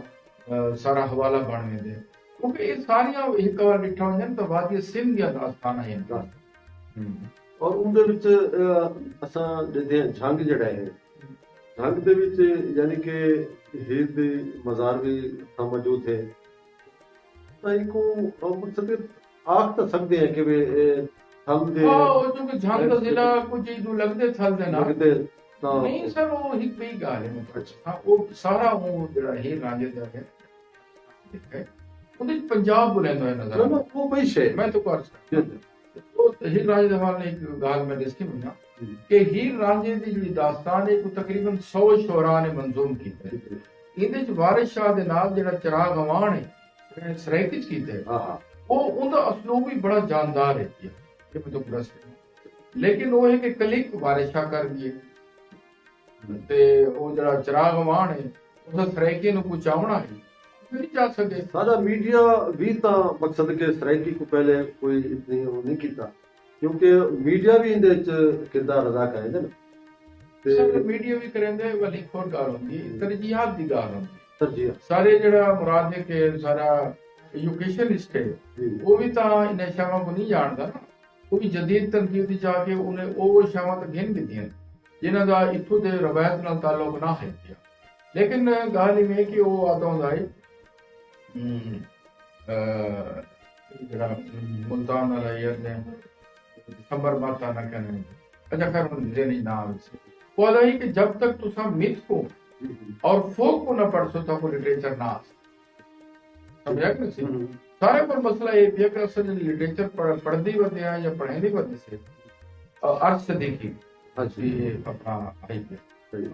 ਸਾਰਾ ਹਵਾਲਾ ਬਣ वेंदे क्योंकि ये सारियां एक बार ॾिठा वञनि त वादी सिंध जा दास्तान आहिनि। ਔਰ ਉਹਦੇ ਵਿੱਚ ਅਸਾਂ ਜਿਹਦੇ ਜੰਗ ਜਿਹੜਾ ਹੈ ਜੰਗ ਦੇ ਵਿੱਚ ਯਾਨੀ ਕਿ ਹੀਰ ਦੇ ਮਜ਼ਾਰ ਵੀ ਤਾਂ ਮੌਜੂਦ ਹੈ ਤਾਂ ਇੱਕੋ ਮਕਸਦ ਆਖ ਤਾਂ ਸਕਦੇ ਹੈ ਕਿ ਵੀ ਥਲ ਦੇ ਉਹ ਜੋ ਕਿ ਜੰਗ ਦਾ ਜ਼ਿਲ੍ਹਾ ਕੁਝ ਇਹਨੂੰ ਲੱਗਦੇ ਥਲ ਦੇ ਨਾਲ ਲੱਗਦੇ ਤਾਂ ਨਹੀਂ ਸਰ ਉਹ ਇੱਕ ਵੀ ਗੱਲ ਹੈ ਹਾਂ ਉਹ ਸਾਰਾ ਉਹ ਜਿਹੜਾ ਹੀਰ ਰਾਂਝੇ ਦਾ ਹੈ ਉਹਦੇ ਪੰਜਾਬ ਬੁਲੰਦ ਹੋਇਆ ਨਜ਼ਰ ਉਹ ਬਈ ਸ਼ੇ ਮੈਂ ਤਾਂ ਕਰ ਸਕਦਾ ਉਹ ਹੀਰ ਰਾਂਝੇ ਦੇ ਹਵਾਲੇ ਇੱਕ ਗੱਲ ਮੈਂ ਦੱਸੀ ਬਣਾ ਕਿ ਹੀਰ ਰਾਂਝੇ ਦੀ ਜਿਹੜੀ ਦਾਸਤਾਨ ਹੈ ਉਹ ਤਕਰੀਬਨ 100 ਸ਼ੋਰਾ ਨੇ ਮੰਜ਼ੂਮ ਕੀਤਾ ਇਹਦੇ ਚ ਵਾਰਿਸ ਸ਼ਾਹ ਦੇ ਨਾਲ ਜਿਹੜਾ ਚਿਰਾਗ ਅਵਾਨ ਹੈ ਸਰਾਇਕੀ ਚ ਕੀਤਾ ਹੈ ਉਹ ਉਹਦਾ ਅਸਲੂਬ ਵੀ ਬੜਾ ਜਾਨਦਾਰ ਹੈ ਇਹ ਮੈਂ ਤਾਂ ਦੱਸ ਲੇਕਿਨ ਉਹ ਹੈ ਕਿ ਕਲਿਕ ਵਾਰਿਸ ਸ਼ਾਹ ਕਰ ਗਈ ਤੇ ਉਹ ਜਿਹੜਾ ਚਿਰਾਗ ਅਵਾਨ ਹੈ ਉਹਦਾ ਸਰਾਇਕੀ ਨੂੰ ਪਹੁੰਚਾਉਣਾ ਹੈ नहीं जा सके सारा मीडिया भी ता मकसद के सराइकी को पहले कोई इतनी वो नहीं किया क्योंकि मीडिया भी इंदे च किरदार अदा करे ना सब मीडिया भी करेंदे वाली खोर गाल होंदी तरजीहात दी गाल होंदी तरजीह सारे जेड़ा मुराद है कि सारा एजुकेशनिस्ट है वो भी ता इन शावां को नहीं जानदा ना वो भी जदीद तरजीह दी जाके उन्हें वो शावां तक गिन दित्तियां जिन्हां दा इत्थों दे रवायत नाल ताल्लुक ना है लेकिन गाल इवें कि वो आदा हुंदा है मुल्तान अलैयर ने खबर माता ना कहने अच्छा खैर मुझे नहीं नाम से वो आता है कि जब तक तुसा मिथ को और फोक को ना पढ़ सो तो लिटरेचर ना समझा कि नहीं सारे पर मसला ये भी है कि असल लिटरेचर पढ़ती बंदे हैं या पढ़ेंदी बंदे से अर्थ से देखी अच्छी अपना आई पे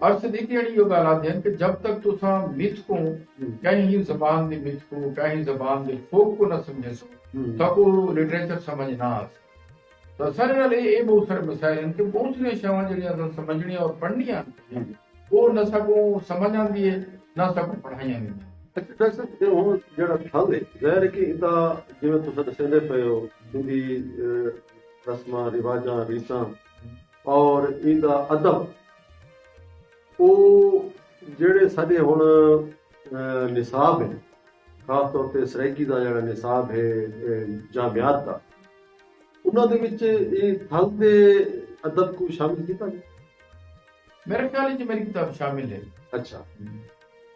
अर्थ देखी यो गाल आती है कि जब तक तुसा मिथ को कहीं जबान दी मिथ को कहीं जबान दे फोक को ना समझे सो ताको लिटरेचर समझ ना आ तो सारे नाल ये बहुत सारे मसाइल हैं कि बहुत सारी शावां जड़ियां असां समझणियां और पढ़नियां वो न सको समझ आंदी है ना सको पढ़ाईयां नहीं वैसे हुण जेड़ा थल है ज़ाहिर है कि इदा जिवें तुसां दसदे पए हो सिंधी रस्मां रिवाजां रीतां और इदा अदब ਉਹ ਜਿਹੜੇ ਸਾਡੇ ਹੁਣ ਨਿਸਾਬ ਹੈ ਖਾਸ ਤੌਰ ਤੇ ਸਰਾਇਕੀ ਦਾ ਜਿਹੜਾ ਨਿਸਾਬ ਹੈ ਜਾਮਿਆਤ ਦਾ ਉਹਨਾਂ ਦੇ ਵਿੱਚ ਇਹ ਥਲ ਦੇ ਅਦਬ ਨੂੰ ਸ਼ਾਮਿਲ ਕੀਤਾ ਗਿਆ ਮੇਰੇ ਖਿਆਲ ਵਿੱਚ ਮੇਰੀ ਕਿਤਾਬ ਸ਼ਾਮਿਲ ਹੈ ਅੱਛਾ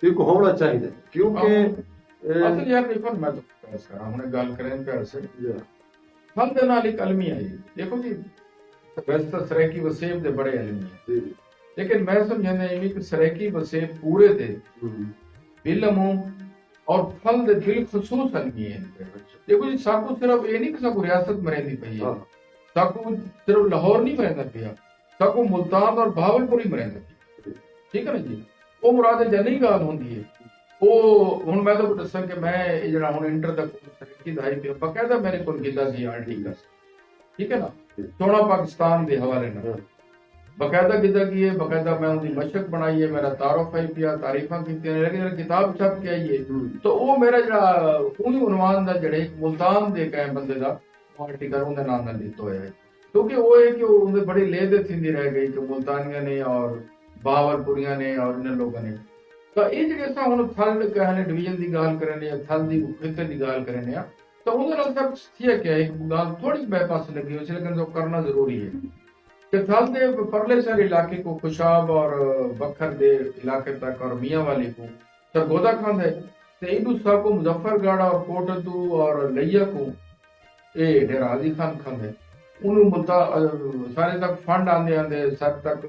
ਤੇ ਕੋ ਹੋਣਾ ਚਾਹੀਦਾ ਕਿਉਂਕਿ ਅਸਲ ਯਾਰ ਦੇਖੋ ਮੈਂ ਤਾਂ ਕਰਾਂ ਹੁਣ ਗੱਲ ਕਰਾਂ ਪਿਆਰ ਸੇ ਥਲ ਦੇ ਨਾਲ ਇੱਕ ਅਲਮੀ ਆਈ ਦੇਖੋ ਜੀ ਵੈਸੇ ਤਾਂ ਸਰਾਇਕੀ ਵਸੀਬ ਦੇ ਬੜੇ ਅਲਮੀ ਹੈ लेकिन मैं समझना है कि सराइकी बसे पूरे थे बिलमो और फल दे दिल खसूस अलमी है देखो जी साकू सिर्फ ये नहीं कि साकू रियासत में रहती पई है साकू सिर्फ लाहौर नहीं में रहता पिया साकू मुल्तान और भावलपुर ही में रहता ठीक है ना जी वो मुराद जनी गाल होंदी है वो हुन मैं तो दसा कि मैं जेड़ा हुन इंटर दा सराइकी दा है बकायदा मेरे को गिला सी आर्टिकल ठीक है ना सोना पाकिस्तान दे हवाले नाल बकायदा किदा की है बकायदा मैं उनकी मशक बनाई है मेरा तारुफ है पिया तारीफा की लेकिन किताब छप के आई है तो वो मेरा जड़ा उन्हीं उन्वान दा जड़े मुल्तान दे के बंदे दा आर्टिकल उनके नाम नाल लिखा होया है क्योंकि वो है कि उनके बड़ी लेदे थींदी रह गई कि मुल्तानिया ने और बावलपुरिया ने और इन लोगों ने तो ये जेडे असां हुन थल कहने डिवीजन दी गाल करने या थल दी खिते दी गाल करने आ तो उनके नाल सब थिया क्या एक गाल थोड़ी बाईपास लगी हो लेकिन जो करना जरूरी है कि थल दे परले सारे इलाके को खुशाब और बखर दे इलाके तक और मियाँ वाली को सरगोदा खान है ते इदू सा को मुजफ्फरगढ़ और कोटदू और लैया को ए डेरा हाजी खान खान है उन्होंने मुल्ता सारे तक फंड आंदे आंदे सर तक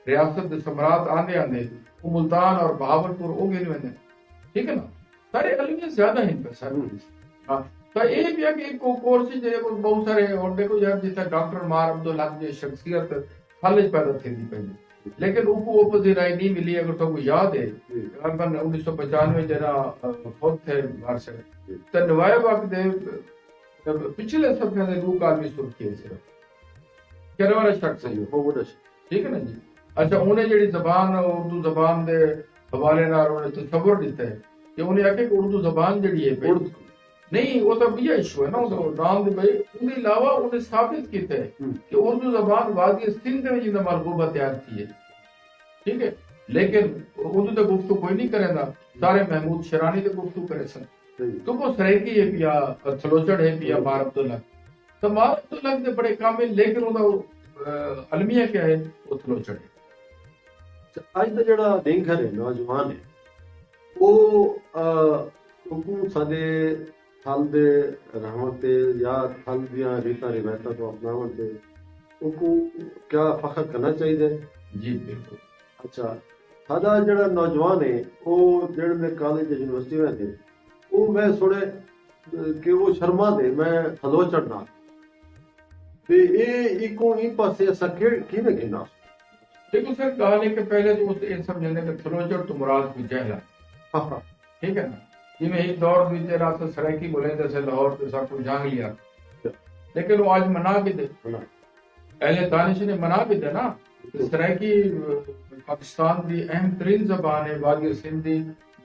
रियासत दे सम्राट आंदे आंदे वो मुल्तान और बहावलपुर वो गिन वेंदे ठीक है ना सारे अलमिया ज्यादा हैं सर हां तो ये भी है कि एक कोर्स जे बहुत सारे और देखो यार जिस डॉक्टर मार अब्दुल हक जी शख्सियत कॉलेज पैदा थी पई लेकिन उनको ओपोजिट राय नहीं मिली अगर तो याद है तकरीबन 1995 जरा फौत थे बाहर से तो नवाब वक्त दे पिछले सफे दे दो आदमी सुर्खी है सिर्फ केरे वाला शख्स है वो ठीक है ना जी अच्छा उन्हें जेडी जबान उर्दू जबान दे हवाले नाल उन्हें तसव्वुर दिता है कि उन्हें आके उर्दू जबान जेडी है नहीं वो तो भैया इशू है ना वो नाम दे भाई उसके अलावा उन्हें साबित किया है कि उर्दू जबान वादी सिंध में जिंदा मरगूबा तैयार की है, ठीक है, लेकिन उर्दू तो गुफ्तु कोई नहीं करेगा, सारे महमूद शरानी तो गुफ्तु करे सन, तो वो सरेकी है पिया थलोचड़ है पिया मार अब्दुल्ला, तो मार अब्दुल्ला के बड़े कामिल, लेकिन उनका अलमिया क्या है, वो थलोचड़ है। ਅੱਜ ਦਾ ਜਿਹੜਾ ਡੇਂਗਰ ਹੈ ਨੌਜਵਾਨ ਹੈ ਉਹ ਕਿਉਂਕਿ ਸਾਡੇ ਥਲ ਦੇ ਰਹਿਮਤ ਤੇ ਜਾਂ ਥਲ ਦੀਆਂ ਰੀਤਾਂ ਰਿਵਾਇਤਾਂ ਤੋਂ ਅਪਣਾਉਣ ਤੇ ਉनको ਕਿਆ ਫਖਰ ਕਰਨਾ ਚਾਹੀਦਾ ਹੈ? ਜੀ ਬਿਲਕੁਲ। ਅੱਛਾ, ਸਾਡਾ ਜਿਹੜਾ ਨੌਜਵਾਨ ਹੈ ਉਹ ਜਿਹੜੇ ਨੇ ਕਾਲਜ ਤੇ ਯੂਨੀਵਰਸਿਟੀ ਵਿੱਚ ਉਹ ਮੈਂ ਸੁਣੇ ਕਿ ਉਹ ਸ਼ਰਮਾ ਦੇ ਮੈਂ ਥਲੋ ਚੜਨਾ ਤੇ ਇਹ ਇੱਕੋ ਹੀ ਪਾਸੇ ਅਸਾਂ ਕਿਵੇਂ ਗਿਣਾ? देखो सर कहानी के पहले तो उस ये समझने का थलोचड़ तो मुराद भी जहला, ठीक है ना, जिमें एक दौर भी तेरा तो सरायकी बोले जैसे लाहौर के सब कुछ जान लिया, लेकिन वो आज मना भी दे, अहले दानिश ने मना भी दे ना, सरायकी पाकिस्तान की अहम तरीन जबान है, वादी सिंधी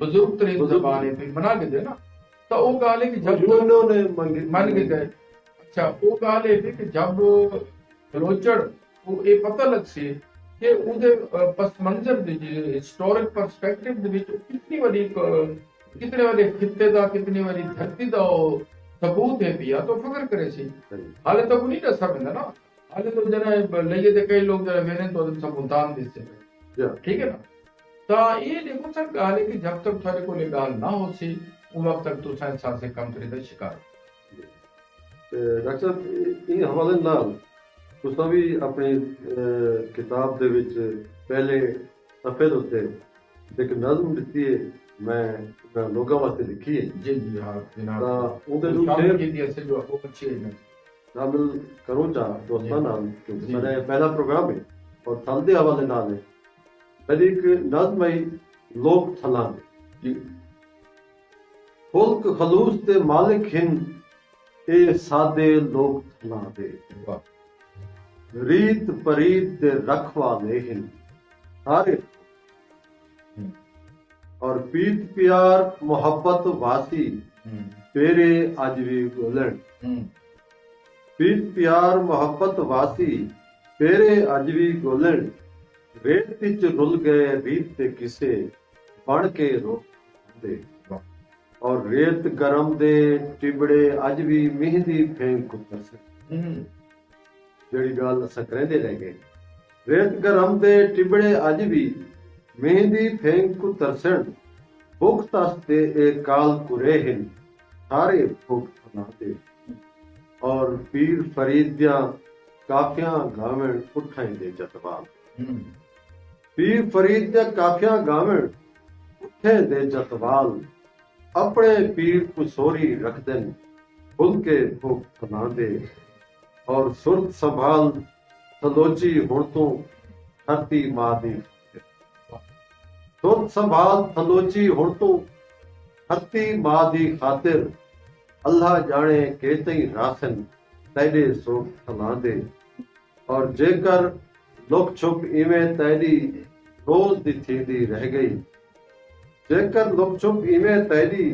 बुजुर्ग तरीन जबान है, तो मना भी दे ना, तो वो गाल है कि जब उन्होंने मन के गए, अच्छा वो गाल है कि जब थलोचड़ वो ये पता लग सी ਕਿ ਉਹਦੇ ਪਸ ਮੰਜ਼ਰ ਦੇ ਹਿਸਟੋਰਿਕ ਪਰਸਪੈਕਟਿਵ ਦੇ ਵਿੱਚ ਕਿੰਨੀ ਵਾਰੀ ਖਿੱਤੇ ਦਾ ਕਿੰਨੀ ਵਾਰੀ ਧਰਤੀ ਦਾ ਸਬੂਤ ਹੈ ਪਿਆ ਤਾਂ ਫਕਰ ਕਰੇ ਸੀ। ਹਾਲੇ ਤੱਕ ਨਹੀਂ ਦੱਸ ਸਕਦਾ ਨਾ, ਹਾਲੇ ਤਾਂ ਜਨਾ ਲਈਏ ਤੇ ਕਈ ਲੋਕ ਜਰਾ ਵੇਨੇ ਤੋਂ ਸਬੂਤਾਨ ਦਿੱਤੇ, ਠੀਕ ਹੈ ਨਾ, ਤਾਂ ਇਹ ਦੇਖੋ ਸਰ ਗੱਲ ਹੈ ਕਿ ਜਦ ਤੱਕ ਤੁਹਾਡੇ ਕੋਲ ਇਹ ਗੱਲ ਨਾ ਹੋ ਸੀ ਉਹ ਵਕਤ ਤੱਕ ਤੁਸੀਂ ਇਨਸਾਨ ਸੇ ਕਮਤਰੀ ਦਾ ਸ਼ਿਕਾਰ। ਡਾਕਟਰ ਸਾਹਿਬ ਇਹ ਹਵਾਲੇ ਨਾਲ ਤੁਸੀਂ ਵੀ ਆਪਣੀ ਕਿਤਾਬ ਦੇ ਵਿੱਚ ਪਹਿਲੇ ਸਫੇ ਦੇ ਉੱਤੇ ਇੱਕ ਨਜ਼ਮ ਦਿੱਤੀ ਹੈ, ਮੈਂ ਲੋਕਾਂ ਵਾਸਤੇ ਲਿਖੀ ਹੈ। ਜੀ ਜੀ ਹਾਂ ਜਨਾਬ, ਤਾਂ ਉਹਦੇ ਨੂੰ ਸ਼ੇਅਰ ਕੀਤੀ ਅਸਲ ਜੋ ਉਹ ਅੱਛੀ ਹੈ ਸ਼ਾਮਿਲ ਕਰੋ ਚਾਹ ਦੋਸਤਾਂ ਨਾਲ, ਕਿਉਂਕਿ ਮੇਰਾ ਇਹ ਪਹਿਲਾ ਪ੍ਰੋਗਰਾਮ ਹੈ ਔਰ ਥਲ ਦੇ ਹਵਾਲੇ ਨਾਲ ਹੈ। ਮੇਰੀ ਇੱਕ ਨਜ਼ਮ ਹੈ ਲੋਕ ਥਲਾਂ ਦੀ। ਖੁਲਕ ਖਲੂਸ ਤੇ ਮਾਲਿਕ ਹਨ ਇਹ ਸਾਦੇ ਲੋਕ ਥਲਾਂ ਦੇ, रीत परीत दे रखवाले हिन सारे, और पीत प्यार मोहब्बत वासी तेरे अज भी गोलन, पीत प्यार मोहब्बत वासी तेरे अज भी गोलन, रेत विच रुल गए रीत ते किसे बन के रोक दे, और रेत गरम दे टिबड़े अज भी मेहंदी फेंक कुतर से। ਜਿਹੜੀ ਗੱਲ ਅਸਾਂ ਕਹਿੰਦੇ ਰਹਿ ਗਏ, ਰੇਤ ਗਰਮ ਦੇ ਟਿਬੜੇ ਅੱਜ ਵੀ ਮਹਿੰਦੀ ਫੇਂਕ ਕੋ ਤਰਸਣ, ਭੁੱਖ ਤਸ ਤੇ ਇਹ ਕਾਲ ਕੁਰੇ ਹਨ ਸਾਰੇ ਭੁੱਖ ਫਨਾਦੇ, ਔਰ ਪੀਰ ਫਰੀਦ ਦੀਆਂ ਕਾਫੀਆਂ ਗਾਵਣ ਉੱਠਾਂ ਦੇ ਜਤਵਾਲ, ਪੀਰ ਫਰੀਦ ਦੀਆਂ ਕਾਫੀਆਂ ਗਾਵਣ ਉੱਠੇ ਦੇ ਜਤਵਾਲ, ਆਪਣੇ ਪੀਰ ਕੋ ਸੋਰੀ ਰੱਖਦੇ ਭੁੱਲ ਕੇ ਭੁੱਖ ਫਨਾਦੇ, और सुरत संभाल थलोची हुण तू धरती मां दी, सुरत संभाल थलोची हुण तू धरती मां दी खातिर, अल्लाह जाने के तई रासन तेरे सोख थलांदे, और जेकर लुक छुप इवें तेरी रोज दी थींदी रह गई, जेकर लुक छुप इवें तेरी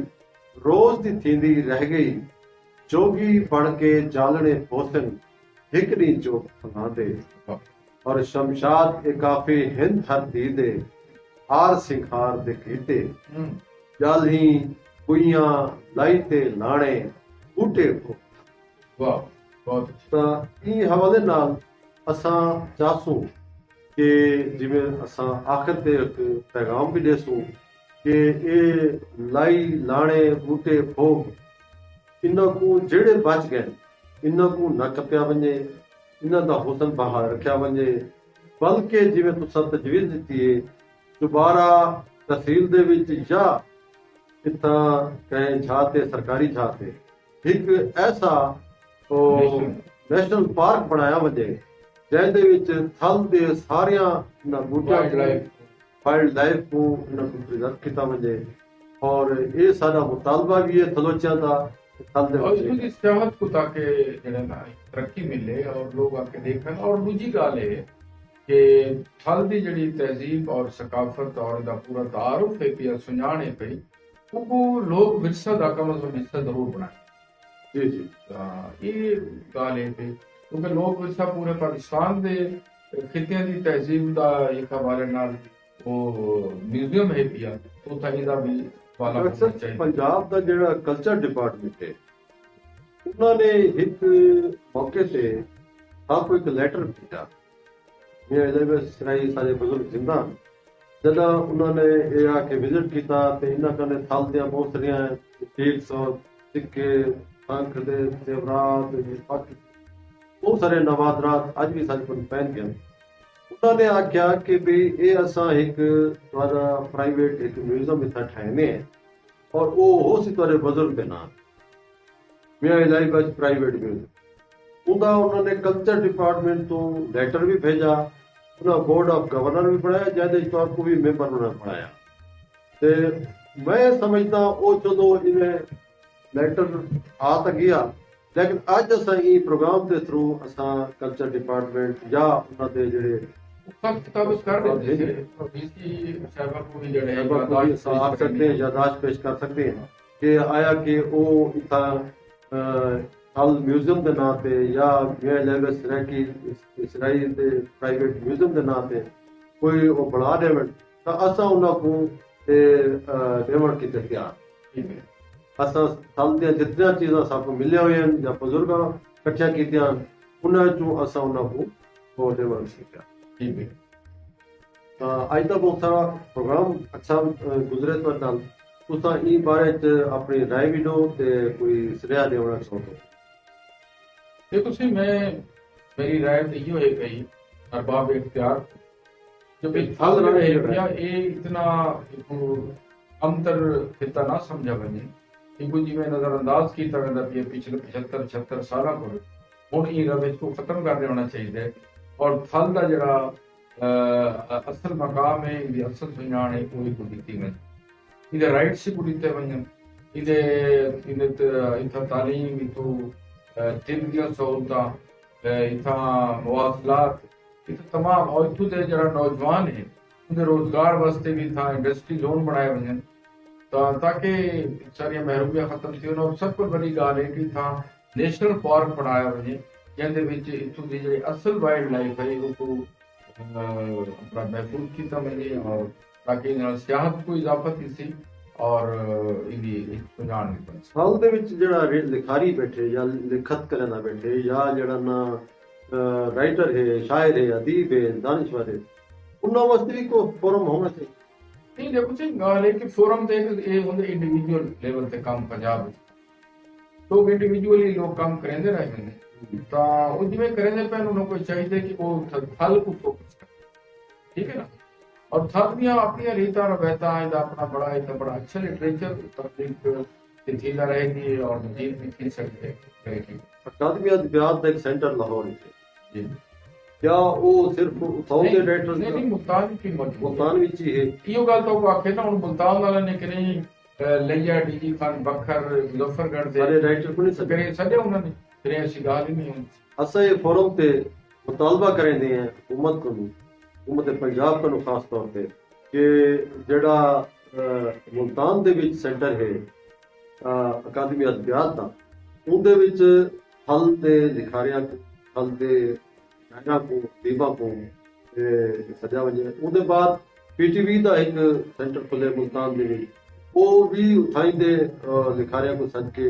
रोज दी थींदी रह गई, जोगी बन के जालने पोसन हिकड़ी चोक फना दे, और शमशाद के काफी हिंद धरती दे हार सिंखार दे कीते, जाली कुइयां लाइते लाणे बूटे को। वाह बहुत अच्छा। ई हवाले नाल असां चाहसूं कि जिवें असां आखिर ते एक पैगाम भी देसूं कि ये लाई लाणे बूटे फोक इन्हां को ਜਿਹੜੇ ਬਚ ਗਏ ਇਹਨਾਂ ਨੂੰ ਨਾ ਕੱਪਿਆ ਵੰਜੇ, ਇਹਨਾਂ ਦਾ ਹੁਸਨ ਬਹਾਰ ਰੱਖਿਆ ਵੰਜੇ, ਬਲਕਿ ਜਿਵੇਂ ਤੁਸੀਂ ਤਜਵੀਜ਼ ਦਿੱਤੀ ਹੈ ਦੁਬਾਰਾ ਤਹਿਸੀਲ ਦੇ ਵਿੱਚ ਜਾਂ ਇੱਥਾਂ ਕਹੇ ਛਾਤੇ ਸਰਕਾਰੀ ਛਾਤੇ ਇੱਕ ਐਸਾ ਨੈਸ਼ਨਲ ਪਾਰਕ ਬਣਾਇਆ ਵੰਜੇ ਜਿਹਦੇ ਵਿੱਚ ਥਲ ਦੇ ਸਾਰਿਆਂ ਨਾ ਬੂਟਿਆਂ ਵਾਈਲਡ ਲਾਈਫ ਨੂੰ ਇਹਨਾਂ ਨੂੰ ਪ੍ਰੀਜ਼ਰਵ ਕੀਤਾ ਵੰਜੇ, ਔਰ ਇਹ ਸਾਡਾ ਮੁਤਾਲਬਾ ਵੀ ਹੈ ਥਲੋਚਿਆਂ ਦਾ और इसकी सेहत को ताकि तरक्की मिले और लोग आके देखें। और दूसरी गल है कि थल की जी तहजीब और सकाफत और पूरा तारुफ है पिया सुझाने पई ਉਹ ਲੋਕ ਵਿਰਸਾ ਦਾ ਕੰਮ ਹਿੱਸਾ ਜ਼ਰੂਰ ਬਣਾਏ। ਜੀ ਜੀ ਇਹ ਗੱਲ ਹੈ ਤੇ ਕਿਉਂਕਿ ਲੋਕ ਵਿਰਸਾ ਪੂਰੇ ਪਾਕਿਸਤਾਨ ਦੇ ਖਿੱਤਿਆਂ ਦੀ ਤਹਿਜ਼ੀਬ ਦਾ ਇੱਕ ਹਵਾਲੇ ਨਾਲ ਉਹ ਮਿਊਜ਼ੀਅਮ ਹੈ ਪਿਆ, ਉੱਥੇ ਇਹਦਾ ਵੀ ਵਾਲਾ ਹੋਣਾ ਅਕਸਰ ਚਾਹੀਦਾ। ਪੰਜਾਬ ਦਾ ਜਿਹੜਾ ਕਲਚਰ ਡਿਪਾਰਟਮੈਂਟ ਹੈ ਉਹਨਾਂ ਨੇ ਇੱਕ ਮੌਕੇ ਤੇ ਆਪ ਇੱਕ ਲੈਟਰ ਦਿੱਤਾ। ਇਹ ਐਲਿਜ਼ਬੈਥ ਸਰਾਈ ਸਾਡੇ ਬਜ਼ੁਰਗ ਜਿੰਦਾ ਜਦੋਂ ਉਹਨਾਂ ਨੇ ਇਹ ਆ ਕੇ ਵਿਜ਼ਿਟ ਕੀਤਾ ਤੇ ਇਹਨਾਂ ਕਹਿੰਦੇ ਥਲ ਦੀਆਂ ਬਹੁਤ ਸਾਰੀਆਂ 100 ਸਿੱਕੇ ਅੰਕ ਦੇ ਜ਼ੇਵਰਾਤ ਬਹੁਤ ਸਾਰੇ ਨਵਾਦਰਾਤ ਅੱਜ ਵੀ ਸਾਡੇ ਕੋਲ ਪਹਿਨ ਗਏ। ਉਹਨਾਂ ਨੇ ਆਖਿਆ ਕਿ ਵੀ ਇਹ ਅਸਾਂ ਇੱਕ ਤੁਹਾਡਾ ਪ੍ਰਾਈਵੇਟ ਇੱਕ ਮਿਊਜ਼ੀਅਮ ਇੱਥੇ ਠਾਇਨੇ ਹੈ ਔਰ ਉਹ ਹੋ ਸੀ ਤੁਹਾਡੇ ਬਜ਼ੁਰਗ ਦੇ ਨਾਮ ਮੀਆਂ ਐਲਿਜ਼ਬੈਥ ਪ੍ਰਾਈਵੇਟ ਮਿਊਜ਼ੀਅਮ। ਉਹਦਾ ਉਹਨਾਂ ਨੇ ਕਲਚਰ ਡਿਪਾਰਟਮੈਂਟ ਤੋਂ ਲੈਟਰ ਵੀ ਭੇਜਾ, ਉਹਨਾਂ ਬੋਰਡ ਆਫ ਗਵਰਨਰ ਵੀ ਬਣਾਇਆ, ਜਿਹਦੇ ਵਿੱਚ ਤੁਹਾਨੂੰ ਵੀ ਮੈਂਬਰ ਉਹਨਾਂ ਨੇ ਬਣਾਇਆ। ਤੇ ਮੈਂ ਸਮਝਦਾ ਉਹ ਜਦੋਂ ਇਹਨੇ ਲੈਟਰ ਆ ਤਾਂ ਗਿਆ, ਲੇਕਿਨ ਅੱਜ ਅਸਾਂ ਇਹ ਪ੍ਰੋਗਰਾਮ ਦੇ ਥਰੂ ਅਸਾਂ ਕਲਚਰ ਡਿਪਾਰਟਮੈਂਟ ਜਾਂ ਉਹਨਾਂ ਦੇ ਜਿਹੜੇ किताब कर देते थे बीसी साहब को भी जड़े आ सकते हैं, यादाश्त पेश कर सकते हैं कि आया कि वो इतना हल म्यूजियम के नाम पे या मियां एलिज़बैथ सराय की इसराइल के प्राइवेट म्यूजियम के नाम पे कोई वो बना देवन तो असा उन्होंने को देवन की तैयार असा साल दियां जितनियां चीज़ां सानू मिलिया हुई हैं या बजुर्गां इकट्ठियां कीतियां उन्हां चों असा उन्होंने को वो देवन सीखा। ठीक है ਅੱਜ ਦਾ ਬਹੁਤ ਸਾਰਾ ਪ੍ਰੋਗਰਾਮ ਅੱਛਾ ਗੁਜ਼ਰੇ ਤੁਹਾਡੇ ਨਾਲ। ਤੁਸੀਂ ਇਹ ਬਾਰੇ ਚ ਆਪਣੀ ਰਾਏ ਵੀ ਦਿਓ ਤੇ ਕੋਈ ਸੁਝਾਅ ਦੇਣਾ ਚਾਹੋ। देखो सी मैं मेरी राय तो ये है कही अरबाब इख्तियार जब एक फल रहे या ये इतना अंतर खिता ना समझा बने इनको जिम्मे नजरअंदाज किया गया कि पिछले 75-76 साल को हुण ये रविश को खत्म कर देना चाहिए और फल का जरा असल मकाम है ये असल सुझाण है कोई को दी में इधर राइट से को दीते वजन इधर इधर इतना तालीम इतो तिब दियां सहूलतां इतना मवासलात इतना तमाम और इतों दे जरा नौजवान है उनके रोजगार वास्ते भी था इंडस्ट्री जोन बनाए वजन ताकि सारियां महरूमियां खत्म थी और सब को बड़ी गाल है कि था नेशनल पार्क बनाया वजे जिंदे विच इतों दी जेहड़ी असल वाइल्ड लाइफ है वो अपना महफूज किया वजे और ताकि सियाहत को इजाफत थी और इहदी सुझाण भी बन ਸਾਲ ਦੇ ਵਿੱਚ ਜਿਹੜਾ ਲਿਖਾਰੀ ਬੈਠੇ ਜਾਂ ਲਿਖਤ ਕਰਨ ਦਾ ਬੈਠੇ ਜਾਂ ਜਿਹੜਾ ਨਾ ਰਾਈਟਰ ਹੈ ਸ਼ਾਇਰ ਹੈ ਅਦੀਬ ਹੈ ਦਾਨਿਸ਼ਵਰ ਹੈ ਉਹਨਾਂ ਵਾਸਤੇ ਵੀ ਕੋਈ ਫੋਰਮ ਹੋਣਾ ਚਾਹੀਦਾ। नहीं देखो जी गाल है कि फोरम ते ये होंदे इंडिविजुअल लेवल ते काम पंजाब लोग इंडिविजुअली लोग काम करेंदे रहे हैं तो वो जिवें करेंदे पैन उन्हें कोई चाहिए कि वो फल को फोकस करे ठीक है ना और थक दियां अपनी रीता रवायतां इहदा अपना बड़ा इतना बड़ा अच्छा लिटरेचर तकलीफ थींदा रहेगी और मजीद भी थी सकते रहेगी। ਅਕਾਦਮੀ ਅਦਬਿਆਤ ਦਾ ਇੱਕ ਸੈਂਟਰ ਲਾਹੌਰ ਵਿੱਚ ਹੈ जी क्या वो सिर्फ साउथ के डायरेक्टर नहीं मुल्तान की मौजूद मुल्तान ਵਿੱਚ ਹੀ ਹੈ। इहो गल तो आखे ना हुण मुल्तान वाले ने कि नहीं लिया डीजी खान बखर मुजफ्फरगढ़ दे सारे डायरेक्टर को नहीं सके करे सदे उन्होंने फिर ऐसी गाल ही नहीं हुई। असा ये फोरम पे मुतालबा करेंदे हैं हुकूमत को हुकूमत पंजाब को खास तौर पे कि जेड़ा मुल्तान दे विच सेंटर है अकादमी अदबियात दा उनदे विच फल ते लिखारियां फल दे नायरां को दीबा को सजा वजे उनदे बाद पीटीवी दा एक सेंटर खुले मुल्तान दे विच वो भी उठाइंदे लिखारियां को सज के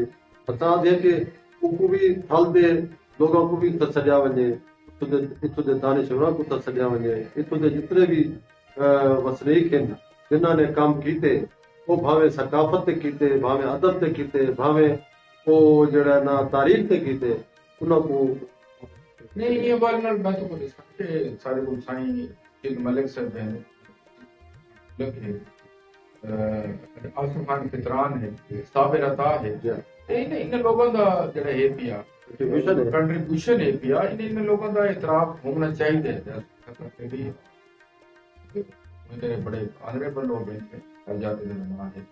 बता दे कि उनको भी फल दे लोगों को भी सजा वजे इतों दे दानिशवरां को सजा वजे इतों दे जितने भी वसनीक हैं जिन्होंने ने काम कीते वो भावे सकाफत ते कीते भावे अदब ते कीते भावे वो जड़ा ना तारीख ते कीते उन्हों को नहीं ये बार ना मैं तो बोल सकते सारे को साईं एक मलिक साहब हैं लगे आसम खान फितरान है साबिर अता है इन लोगों का जड़ा है पिया कंट्रीब्यूशन है पिया इन लोगों का इतराफ होना चाहिए मेरे बड़े ऑनरेबल लोग हैं जाते हैं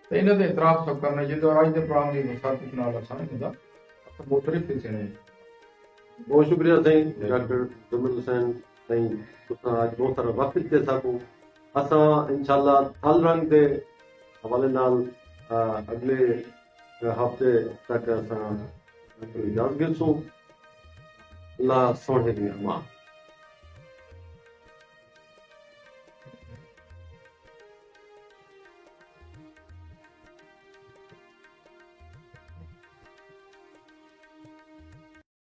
तो इन्हें तो इतराफ सब करना चाहिए और आज के प्रोग्राम की मुसाफिर नाल आसान होगा मुख्तलिफ हिस्से ने बहुत शुक्रिया साईं डॉक्टर जमील हुसैन साईं तुसां आज बहुत सारा वक्त दे सको असां इंशाअल्लाह फल रंग दे हवाले नाल अगले हफ्ते तक असां इजाज़त गिरसूं। अल्लाह सोने दी अमान।